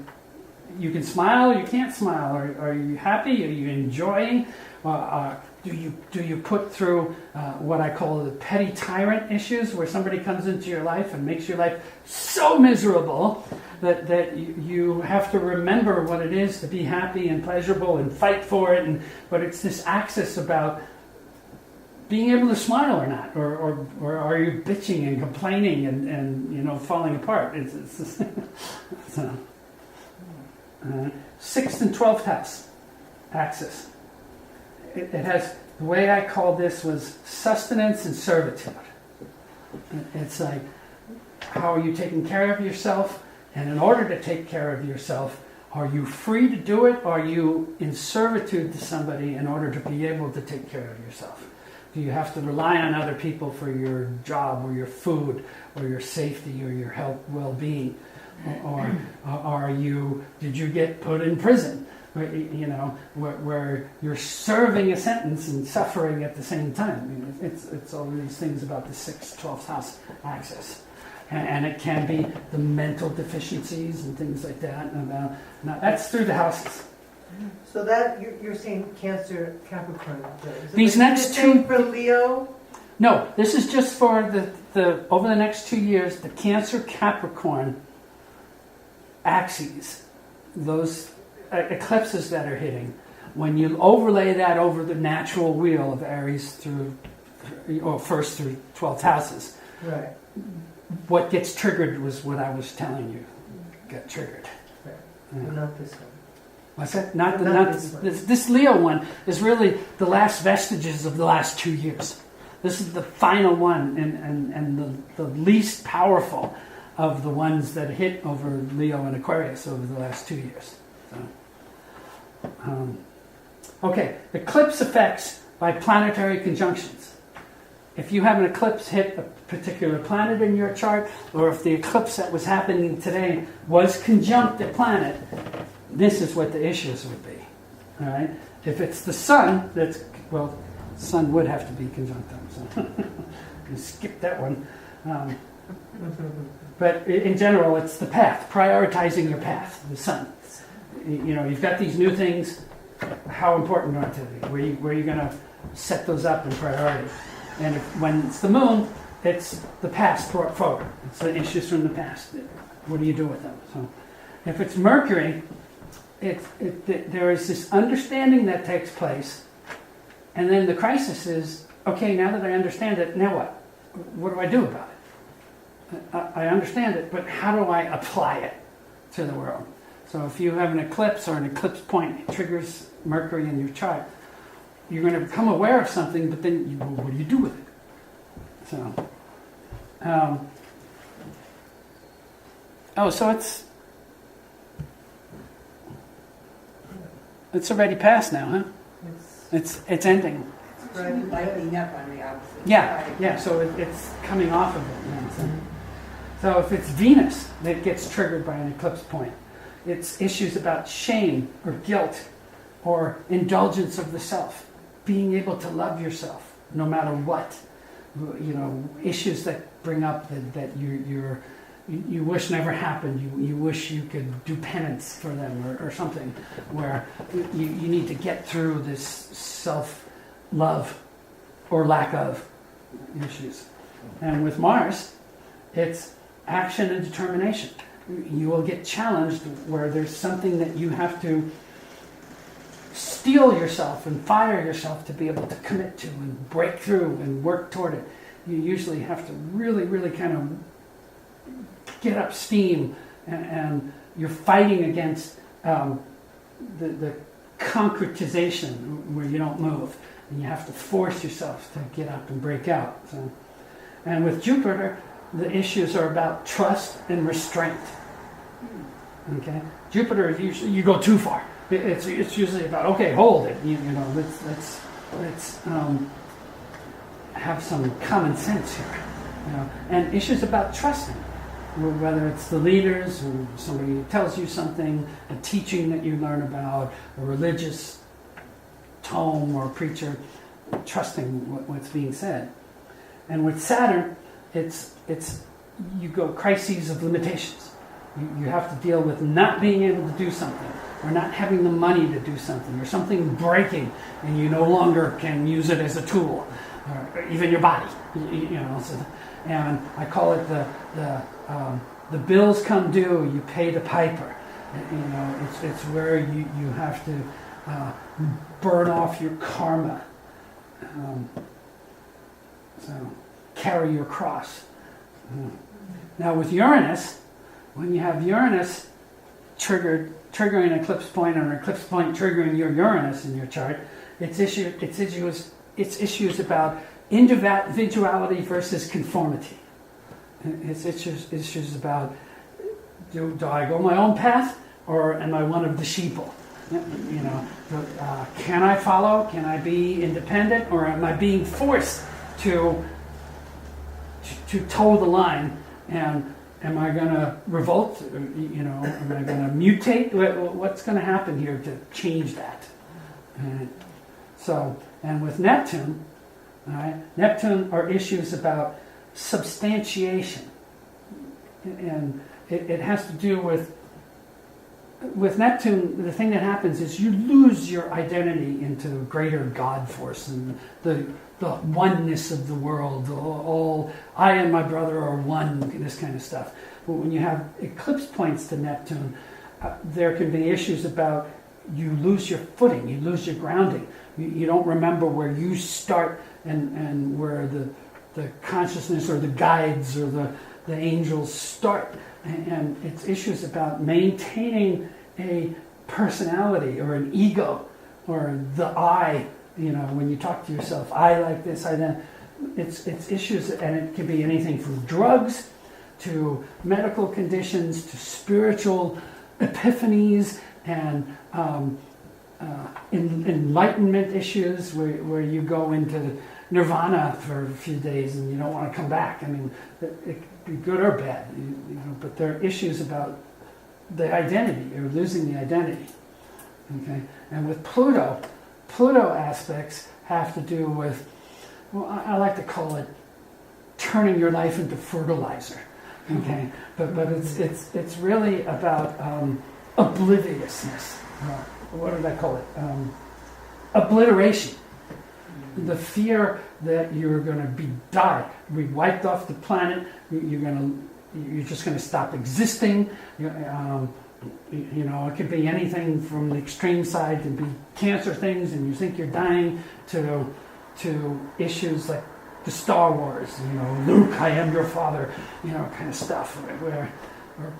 can smile or you can't smile. Are you happy? Are you enjoying? Do you put through what I call the petty tyrant issues, where somebody comes into your life and makes your life so miserable that you have to remember what it is to be happy and pleasurable and fight for it. But it's this axis about being able to smile or not, or are you bitching and complaining and falling apart? It's just so, 6th and 12th house axis. It has, the way I called this was sustenance and servitude. It's like, how are you taking care of yourself? And in order to take care of yourself, are you free to do it? Or are you in servitude to somebody in order to be able to take care of yourself? Do you have to rely on other people for your job or your food or your safety or your health, well-being? Or did you get put in prison? Where you're serving a sentence and suffering at the same time. I mean, it's all these things about the 6th, 12th house axis. And it can be the mental deficiencies and things like that. And now that's through the houses. So that, you're saying Cancer, Capricorn. Is it These like next the same two- for Leo? No, this is just for the over the next 2 years, the Cancer, Capricorn axes, those eclipses that are hitting. When you overlay that over the natural wheel of Aries through 1st through 12th houses, Right. what gets triggered was what I was telling you got triggered. But not this one. What's that? Not this one. This Leo one is really the last vestiges of the last 2 years. This is the final one and the least powerful of the ones that hit over Leo and Aquarius over the last 2 years. So, okay, eclipse effects by planetary conjunctions. If you have an eclipse hit a particular planet in your chart, or if the eclipse that was happening today was conjunct a planet, this is what the issues would be. All right. If it's the sun, sun would have to be conjunct them. So you skip that one. But in general, it's the path, prioritizing your path, the sun. You've got these new things. How important are they? Where are you going to set those up in priority? And when it's the moon, it's the past brought forward. It's the issues from the past. What do you do with them? So, if it's Mercury, there is this understanding that takes place, and then the crisis is, okay, now that I understand it, now what? What do I do about it? I understand it, but how do I apply it to the world? So if you have an eclipse or an eclipse point, it triggers Mercury in your chart. You're going to become aware of something, but then what do you do with it? So, so it's already past now, huh? It's ending. It's lightening up on the opposite Yeah, side. yeah. So it's coming off of it now. So if it's Venus that gets triggered by an eclipse point, it's issues about shame or guilt or indulgence of the self. Being able to love yourself no matter what, issues that bring up that you wish never happened. You wish you could do penance for them or something, where you need to get through this self-love or lack of issues. And with Mars, it's action and determination. You will get challenged where there's something that you have to steel yourself and fire yourself to be able to commit to and break through and work toward it. You usually have to really, really kind of get up steam, and you're fighting against the concretization where you don't move, and you have to force yourself to get up and break out. So, and with Jupiter, the issues are about trust and restraint. Okay, Jupiter usually you go too far. It's usually about, okay, hold it. Let's have some common sense here. And issues about trusting, whether it's the leaders or somebody tells you something, a teaching that you learn about, a religious tome or preacher, trusting what's being said. And with Saturn, it's you go crises of limitations. You have to deal with not being able to do something, or not having the money to do something, or something breaking and you no longer can use it as a tool, or even your body. So, and I call it the bills come due, you pay the piper. It's where you have to burn off your karma. So carry your cross. Now with Uranus, when you have Uranus triggering an eclipse point, or an eclipse point triggering your Uranus in your chart, it's issues about individuality versus conformity. It's issues about, do I go my own path, or am I one of the sheeple? You know, can I follow? Can I be independent, or am I being forced to toe the line? And am I going to revolt? You know, am I going to mutate? What's going to happen here to change that? And with Neptune, right? Neptune are issues about substantiation, and it has to do with Neptune. The thing that happens is you lose your identity into greater God force and the oneness of the world. All I and my brother are one. This kind of stuff. But when you have eclipse points to Neptune, there can be issues about you lose your footing, you lose your grounding. You don't remember where you start and where the consciousness or the guides or the angels start. And it's issues about maintaining a personality or an ego or the I. You know, when you talk to yourself, I like this, I then. It's issues, and it can be anything from drugs to medical conditions to spiritual epiphanies and enlightenment issues where you go into nirvana for a few days and you don't want to come back. I mean, it could be good or bad, you know, but there are issues about the identity or losing the identity. Okay, and with Pluto aspects have to do with, well, I like to call it turning your life into fertilizer. Okay, but it's really about obliviousness. What did I call it? Obliteration. The fear that you're going to be wiped off the planet. You're just going to stop existing. You know, it could be anything from the extreme side to be cancer things, and you think you're dying, to issues like the Star Wars. You know, Luke, I am your father. You know, kind of stuff where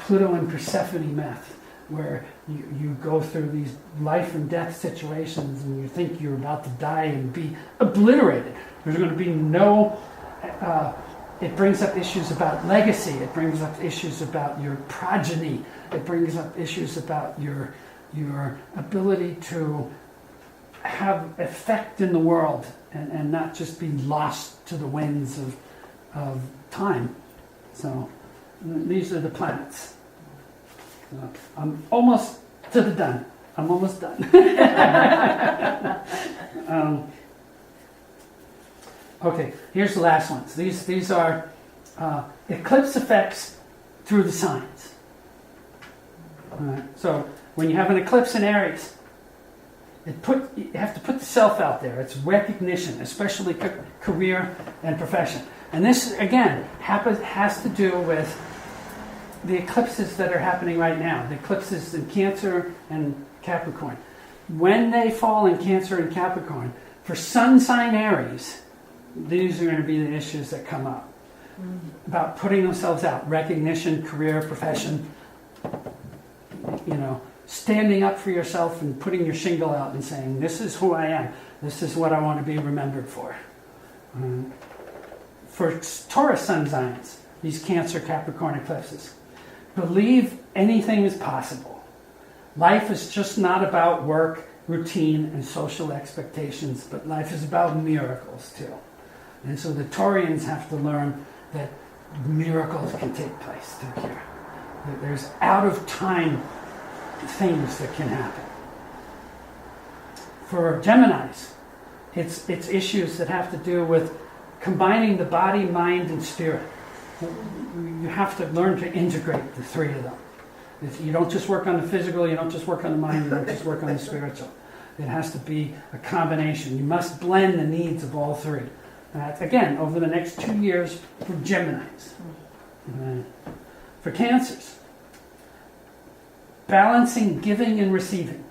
Pluto and Persephone myth, where you go through these life and death situations and you think you're about to die and be obliterated. There's going to be no... it brings up issues about legacy. It brings up issues about your progeny. It brings up issues about your ability to have effect in the world and not just be lost to the winds of time. So these are the planets. I'm almost to the done. I'm almost done. Okay, here's the last ones. These are eclipse effects through the signs. So when you have an eclipse in Aries, you have to put the self out there. It's recognition, especially career and profession. And this, again, has to do with the eclipses that are happening right now, the eclipses in Cancer and Capricorn. When they fall in Cancer and Capricorn, for sun sign Aries, these are going to be the issues that come up. About putting themselves out, recognition, career, profession, you know, standing up for yourself and putting your shingle out and saying, this is who I am, this is what I want to be remembered for. For Taurus sun signs, these Cancer, Capricorn eclipses, believe anything is possible. Life is just not about work, routine, and social expectations, but life is about miracles too. And so the Taurians have to learn that miracles can take place through here. That there's out of time things that can happen. For Geminis, it's issues that have to do with combining the body, mind, and spirit. You have to learn to integrate the three of them. You don't just work on the physical, you don't just work on the mind, you don't just work on the spiritual. It has to be a combination. You must blend the needs of all three. Again, over the next 2 years for Geminis. For Cancers, balancing giving and receiving.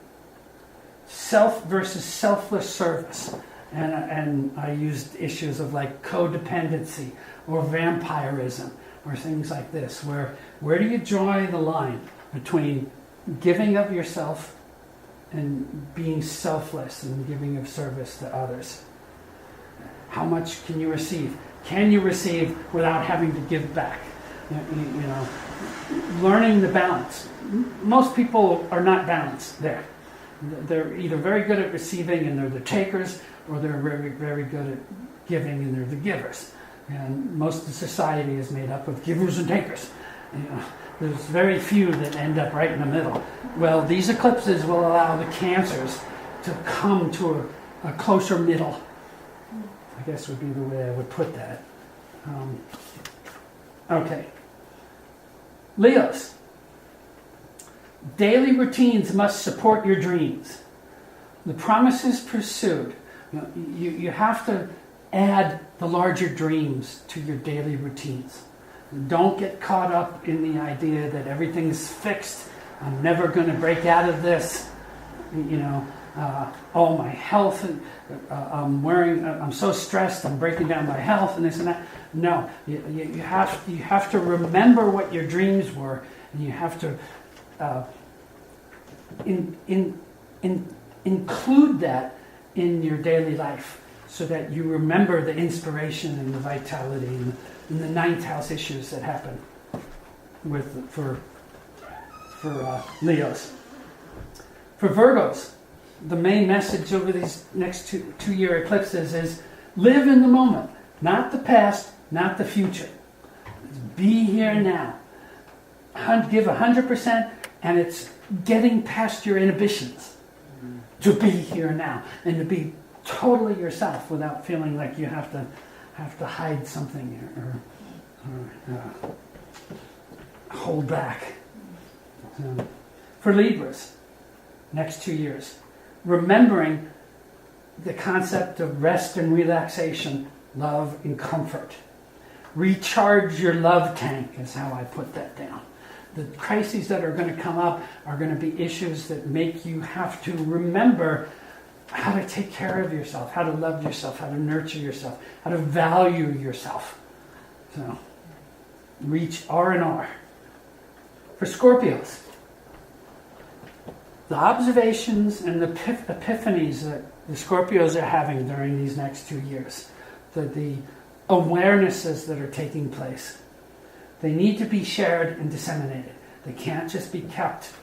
Self versus selfless service. And I used issues of like codependency or vampirism or things like this, where do you draw the line between giving of yourself and being selfless and giving of service to others? How much can you receive? Can you receive without having to give back? You know, learning the balance. Most people are not balanced there. They're either very good at receiving and they're the takers, or they're very, very good at giving and they're the givers. And most of society is made up of givers and takers. You know, there's very few that end up right in the middle. Well, these eclipses will allow the Cancers to come to a closer middle, I guess would be the way I would put that. Okay. Leos. Daily routines must support your dreams. The promises pursued. You have to add the larger dreams to your daily routines. Don't get caught up in the idea that everything's fixed. I'm never going to break out of this. You know, oh, my health, I'm so stressed, I'm breaking down my health and this and that. No, you have to remember what your dreams were, and you have to include that in your daily life, so that you remember the inspiration and the vitality and the ninth house issues that happen for Leos. For Virgos, the main message over these next two-year eclipses is live in the moment, not the past, not the future. Be here now. Give 100%, and it's getting past your inhibitions to be here now and to be totally yourself without feeling like you have to hide something or hold back. For Libras, next 2 years, remembering the concept of rest and relaxation, love and comfort. Recharge your love tank is how I put that down. The crises that are going to come up are going to be issues that make you have to remember how to take care of yourself, how to love yourself, how to nurture yourself, how to value yourself. So, reach R&R. For Scorpios, the observations and the epiphanies that the Scorpios are having during these next 2 years, the awarenesses that are taking place, they need to be shared and disseminated. They can't just be kept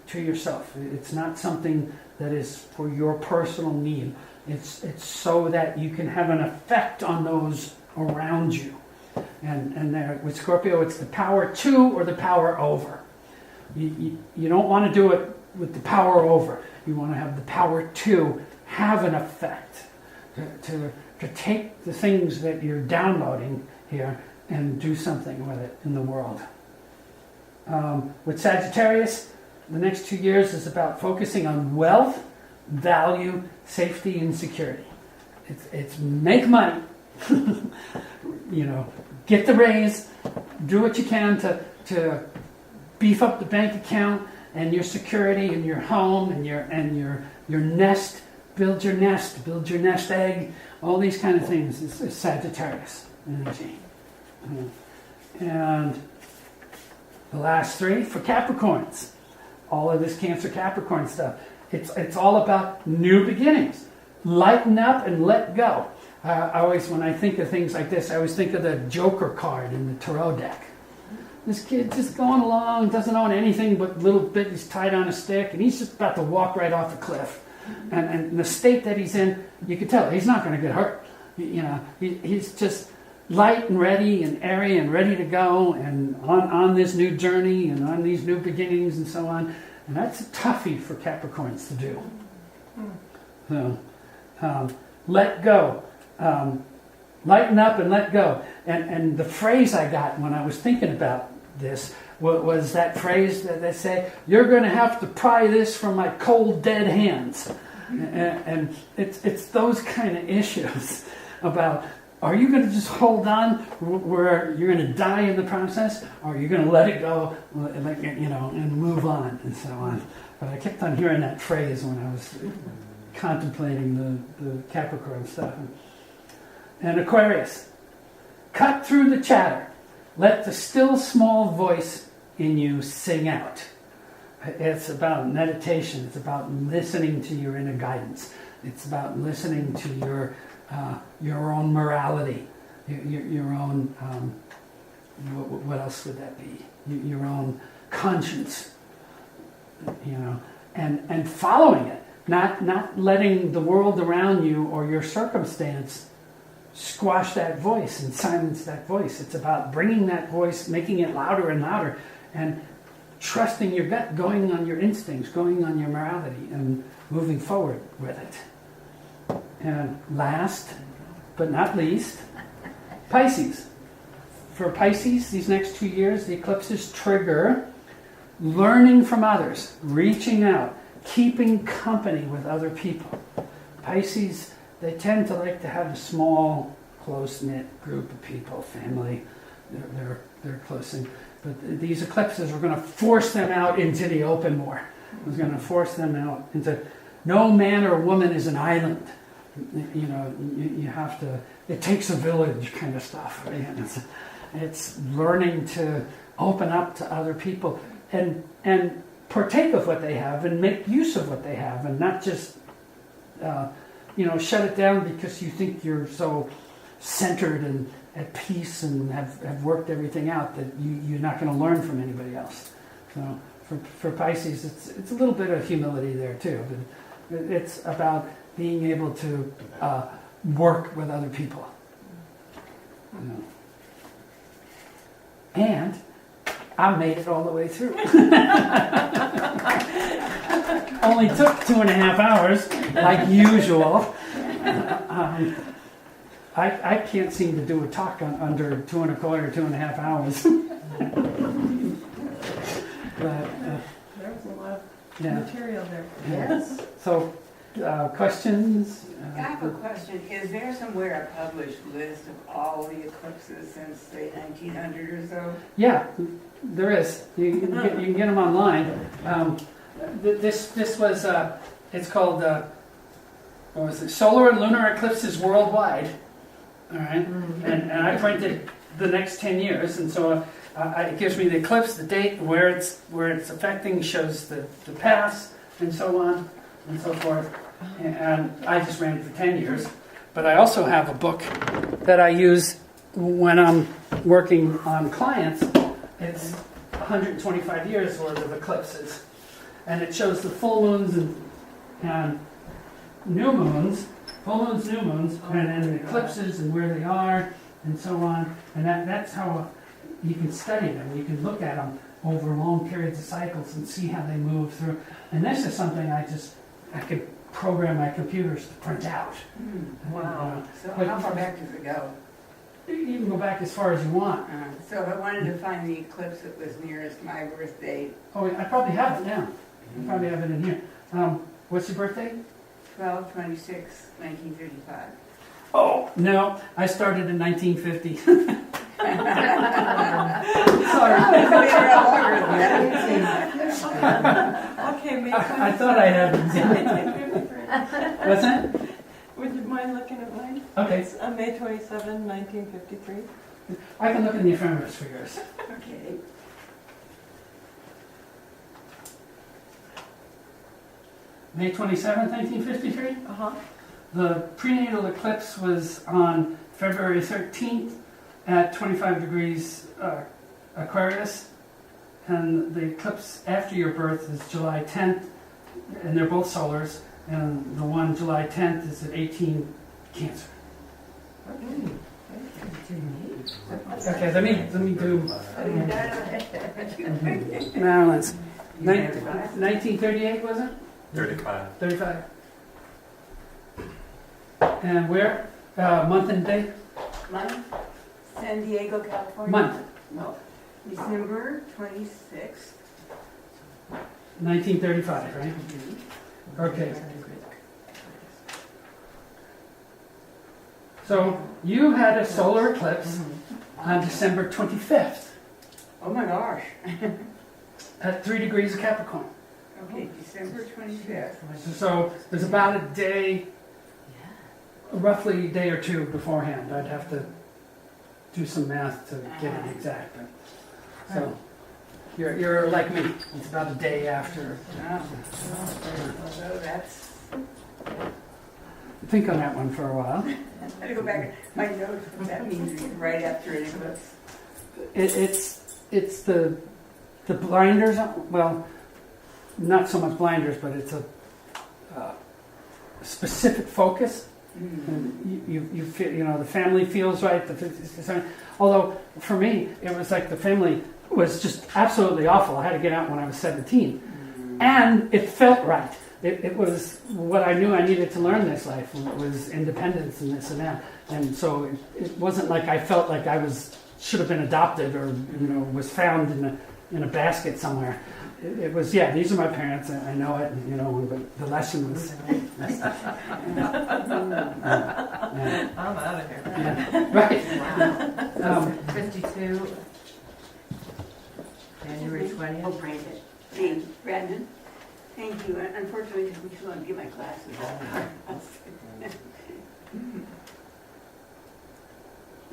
to yourself. It's not something that is for your personal need. It's so that you can have an effect on those around you. And there, with Scorpio, it's the power to or the power over. You don't want to do it with the power over. You want to have the power to have an effect. To take the things that you're downloading here and do something with it in the world. With Sagittarius, the next 2 years is about focusing on wealth, value, safety, and security. It's make money, get the raise, do what you can to beef up the bank account and your security and your home and your nest, build your nest egg, all these kind of things is Sagittarius energy. And the last 3 for Capricorns. All of this Cancer Capricorn stuff. It's all about new beginnings. Lighten up and let go. When I think of things like this, I always think of the Joker card in the tarot deck. This kid just going along, doesn't own anything but a little bit, he's tied on a stick, and he's just about to walk right off a cliff. And the state that he's in, you can tell he's not going to get hurt. He's just light and ready and airy and ready to go and on this new journey and on these new beginnings and so on. And that's a toughie for Capricorns to do. So, let go. Lighten up and let go. And the phrase I got when I was thinking about this was that phrase that they say, you're going to have to pry this from my cold, dead hands. And it's those kind of issues about, are you going to just hold on where you're going to die in the process, or are you going to let it go, and move on and so on? But I kept on hearing that phrase when I was contemplating the Capricorn stuff. And Aquarius, cut through the chatter. Let the still small voice in you sing out. It's about meditation. It's about listening to your inner guidance. It's about listening to your own morality, your own, what else would that be? Your own conscience, and following it. Not letting the world around you or your circumstance squash that voice and silence that voice. It's about bringing that voice, making it louder and louder, and trusting your gut, going on your instincts, going on your morality, and moving forward with it. And last but not least, Pisces. For Pisces, these next 2 years, the eclipses trigger learning from others, reaching out, keeping company with other people. Pisces, they tend to like to have a small, close-knit group of people, family. They're close in. But these eclipses are going to force them out into the open more. It's going to force them out into no man or woman is an island. You have to. It takes a village, kind of stuff. Right? It's learning to open up to other people and partake of what they have and make use of what they have, and not just shut it down because you think you're so centered and at peace and have worked everything out that you're not going to learn from anybody else. So for Pisces, it's a little bit of humility there too. But it's about being able to work with other people. And I made it all the way through. Only took 2.5 hours, like usual. I can't seem to do a talk under 2.25 or 2.5 hours. But, There was a lot of yeah. material there. Yes. So, questions? I have a question. Is there somewhere a published list of all the eclipses since, say, 1900 or so? Yeah, there is. You can get them online. This was, it's called, what was it? Solar and Lunar Eclipses Worldwide. All right, and I printed the next 10 years, and so it gives me the eclipse, the date, where it's affecting, shows the paths, and so on and so forth. And I just ran it for 10 years, but I also have a book that I use when I'm working on clients. It's 125 years worth of eclipses, and it shows the full moons and new moons. Full moons, new moons, and then eclipses and where they are, and so on. And that's how you can study them. You can look at them over long periods of cycles and see how they move through. And this is something I could program my computers to print out. Wow. So how far back does it go? You can go back as far as you want. So if I wanted to find the eclipse that was nearest my birth date, Oh, I probably have it now. I probably have it in here. What's your birthday? 12/26/1935. Oh, no, I started in 1950. Sorry. Okay, May I thought I had it. 1953. What's that? Would you mind looking at mine? Okay, It's May 27, 1953. I can look in the ephemeris for yours. Okay. May 27th, 1953. Uh-huh. The prenatal eclipse was on February 13th at 25 degrees Aquarius, and the eclipse after your birth is July 10th, and they're both solars, and the one July 10th is at 18 Cancer. Okay, let me do Marilyn's. 1938 was it? 35. 35. And where? Month and day? Month? San Diego, California. Month. No. December 26th. 1935, right? Okay. So you had a solar eclipse on December 25th Oh my gosh. at 3 degrees of Capricorn. Okay, December 25th. So there's about a day, roughly a day or two beforehand. I'd have to do some math to get it exact. So you're like me. It's about a day after. So that's, Think on that one for a while. I'm gonna go back, my notes, what that means, right after an eclipse. It's the blinders. Well, not so much blinders, but it's a specific focus. And you feel, the family feels right. Although for me, it was like the family was just absolutely awful. I had to get out when I was 17, and it felt right. It was what I knew I needed to learn this life. It was independence and this and that. And so it wasn't like I felt like I should have been adopted or was found in a basket somewhere. It was, these are my parents. I know it. But the lesson was. I'm out of here. Right. Wow. 52, January 20th. Oh, Brandon. Hey, Brandon, thank you. Unfortunately, it took me too long to get my glasses on.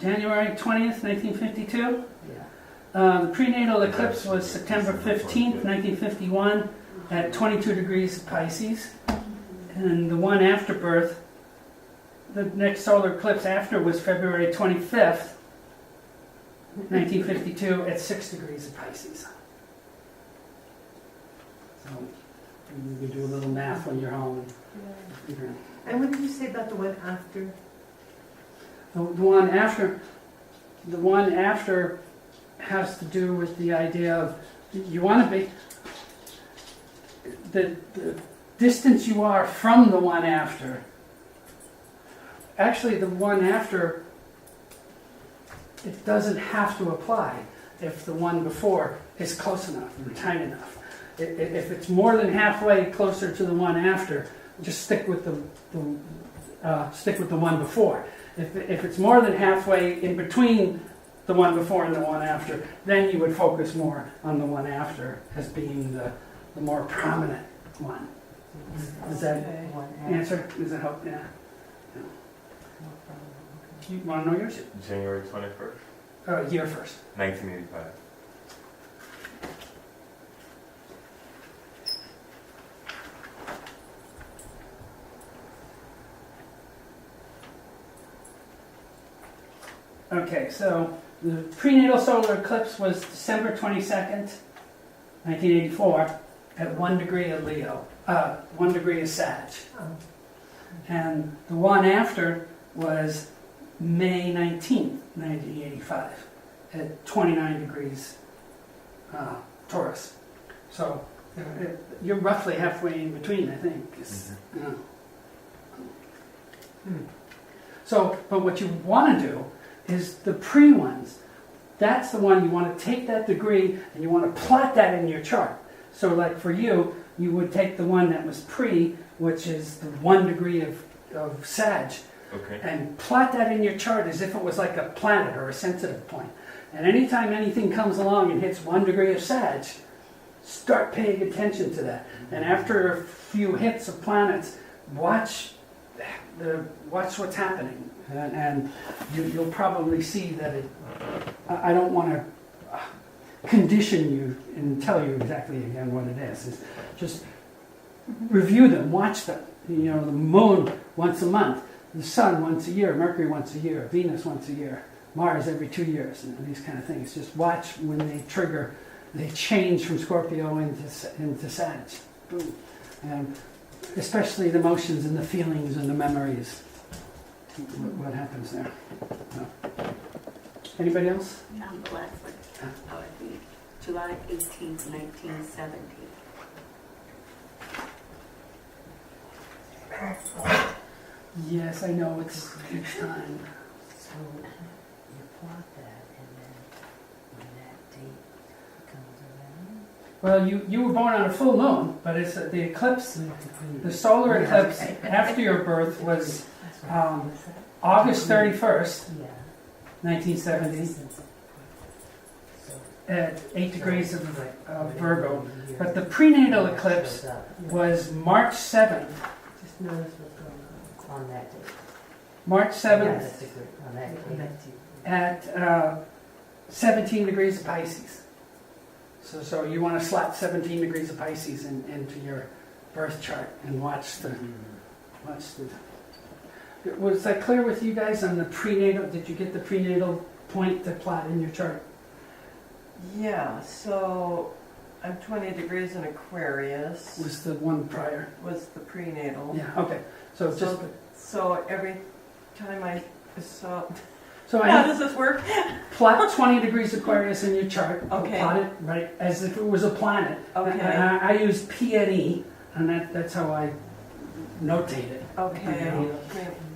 January 20th, 1952. The prenatal eclipse was September 15th, 1951, at 22 degrees Pisces. And the one after birth, the next solar eclipse after was February 25th, 1952, at 6 degrees of Pisces. So you can do a little math when you're home. And what did you say about the one after? The one after has to do with the idea of you want to be the distance you are from the one after. Actually, the one after, it doesn't have to apply if the one before is close enough or tight enough. If it's more than halfway closer to the one after, just stick with the one before. If it's more than halfway in between the one before and the one after, then you would focus more on the one after as being the more prominent one. Does that answer? Does that help? Yeah. You want to know yours? January 21st, Year first. 1985. Okay, so the prenatal solar eclipse was December 22nd, 1984, at 1 degree of Leo, 1 degree of Sag. And the one after was May 19th, 1985, at 29 degrees Taurus. So you're roughly halfway in between, I think. So, but what you want to do is the pre-ones. That's the one you want to take that degree and you want to plot that in your chart. So like for you, you would take the one that was pre, which is the 1 degree of Sag, Okay. and plot that in your chart as if it was like a planet or a sensitive point. And anytime anything comes along and hits 1 degree of Sag, start paying attention to that. And after a few hits of planets, watch what's happening. And you'll probably see that I don't want to condition you and tell you exactly again what it is. It's just review them, watch them. The moon once a month, the sun once a year, Mercury once a year, Venus once a year, Mars every 2 years, and these kind of things. Just watch when they trigger, they change from Scorpio into Sag. Boom. And especially the emotions and the feelings and the memories. What happens there? No. Anybody else? I'm the last one. I think July 18th, 1970. Yes, I know it's time. So you plot that, and then when that date comes around, Well, you were born on a full moon, but it's the eclipse, the solar eclipse after your birth was August 31st, yeah. 1970. at 8 degrees of Virgo. But the prenatal eclipse was March 7th. Just notice what's going on that day. March 7th That's a good, on that day. at 17 degrees of Pisces. So you want to slap 17 degrees of Pisces into your birth chart and watch the. Was that clear with you guys on the prenatal? Did you get the prenatal point to plot in your chart? Yeah, so I'm 20 degrees in Aquarius, Was the one prior? was the prenatal. Yeah. Okay. So just. So every time So how I does this work? plot 20 degrees Aquarius in your chart. Okay. Plot it right as if it was a planet. Okay. And I use PNE, and that's how I notate it. Okay,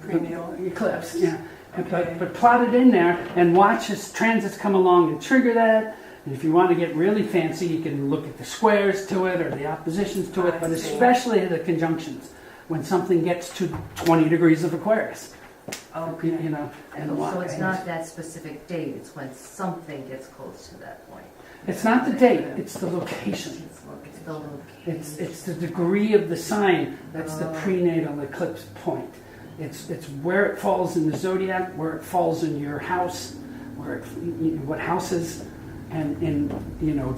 prenatal. Eclipse, yeah. Okay. But plot it in there and watch as transits come along and trigger that. And if you want to get really fancy, you can look at the squares to it or the oppositions to it, I but see. especially the conjunctions when something gets to 20 degrees of Aquarius. Okay. You know, and So it's not that specific date, it's when something gets close to that point. It's not the date, it's the location. It's the location. It's the degree of the sign that's the prenatal eclipse point. It's where it falls in the zodiac, where it falls in your house, what houses, and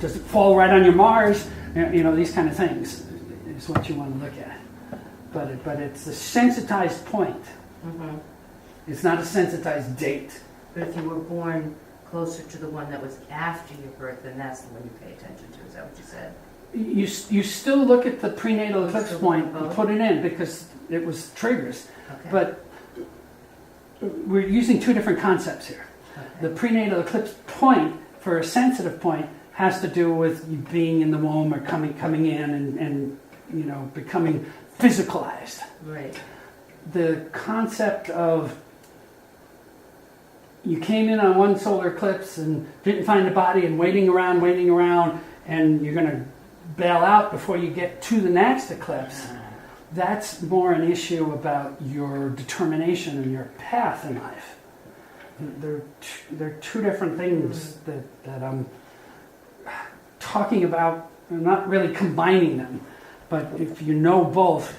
does it fall right on your Mars? These kind of things is what you want to look at. But it's the sensitized point. Mhm. It's not a sensitized date. But if you were born closer to the one that was after your birth, then that's the one you pay attention to, is that what you said? You still look at the prenatal eclipse still point look at and both? put it in because it was triggers. Okay. But we're using two different concepts here. Okay. The prenatal eclipse point, for a sensitive point, has to do with you being in the womb or coming in and becoming physicalized. Right. The concept of you came in on one solar eclipse and didn't find the body and waiting around, and you're going to bail out before you get to the next eclipse, that's more an issue about your determination and your path in life. They're two different things that I'm talking about. I'm not really combining them, but if you know both,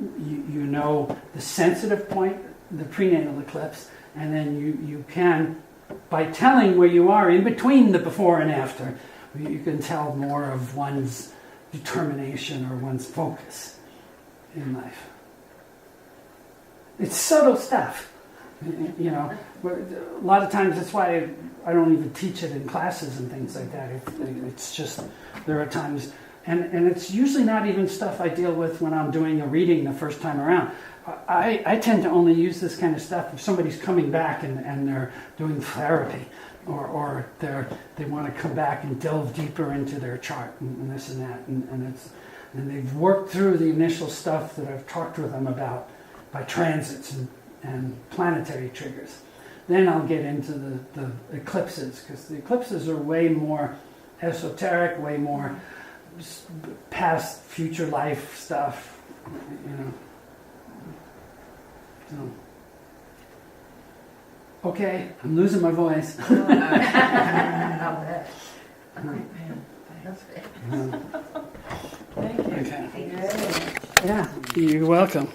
you know the sensitive point, the prenatal eclipse, and then you can, by telling where you are in between the before and after, you can tell more of one's determination or one's focus in life. It's subtle stuff. A lot of times that's why I don't even teach it in classes and things like that. It's just, there are times, and it's usually not even stuff I deal with when I'm doing a reading the first time around. I tend to only use this kind of stuff if somebody's coming back and they're doing therapy, or they want to come back and delve deeper into their chart and this and that, and they've worked through the initial stuff that I've talked with them about by transits and planetary triggers. Then I'll get into the eclipses, because the eclipses are way more esoteric, way more past, future life stuff, So. Okay, I'm losing my voice. Not bad. That's fair. Thank you. Okay. Thank you so much. Yeah, you're welcome.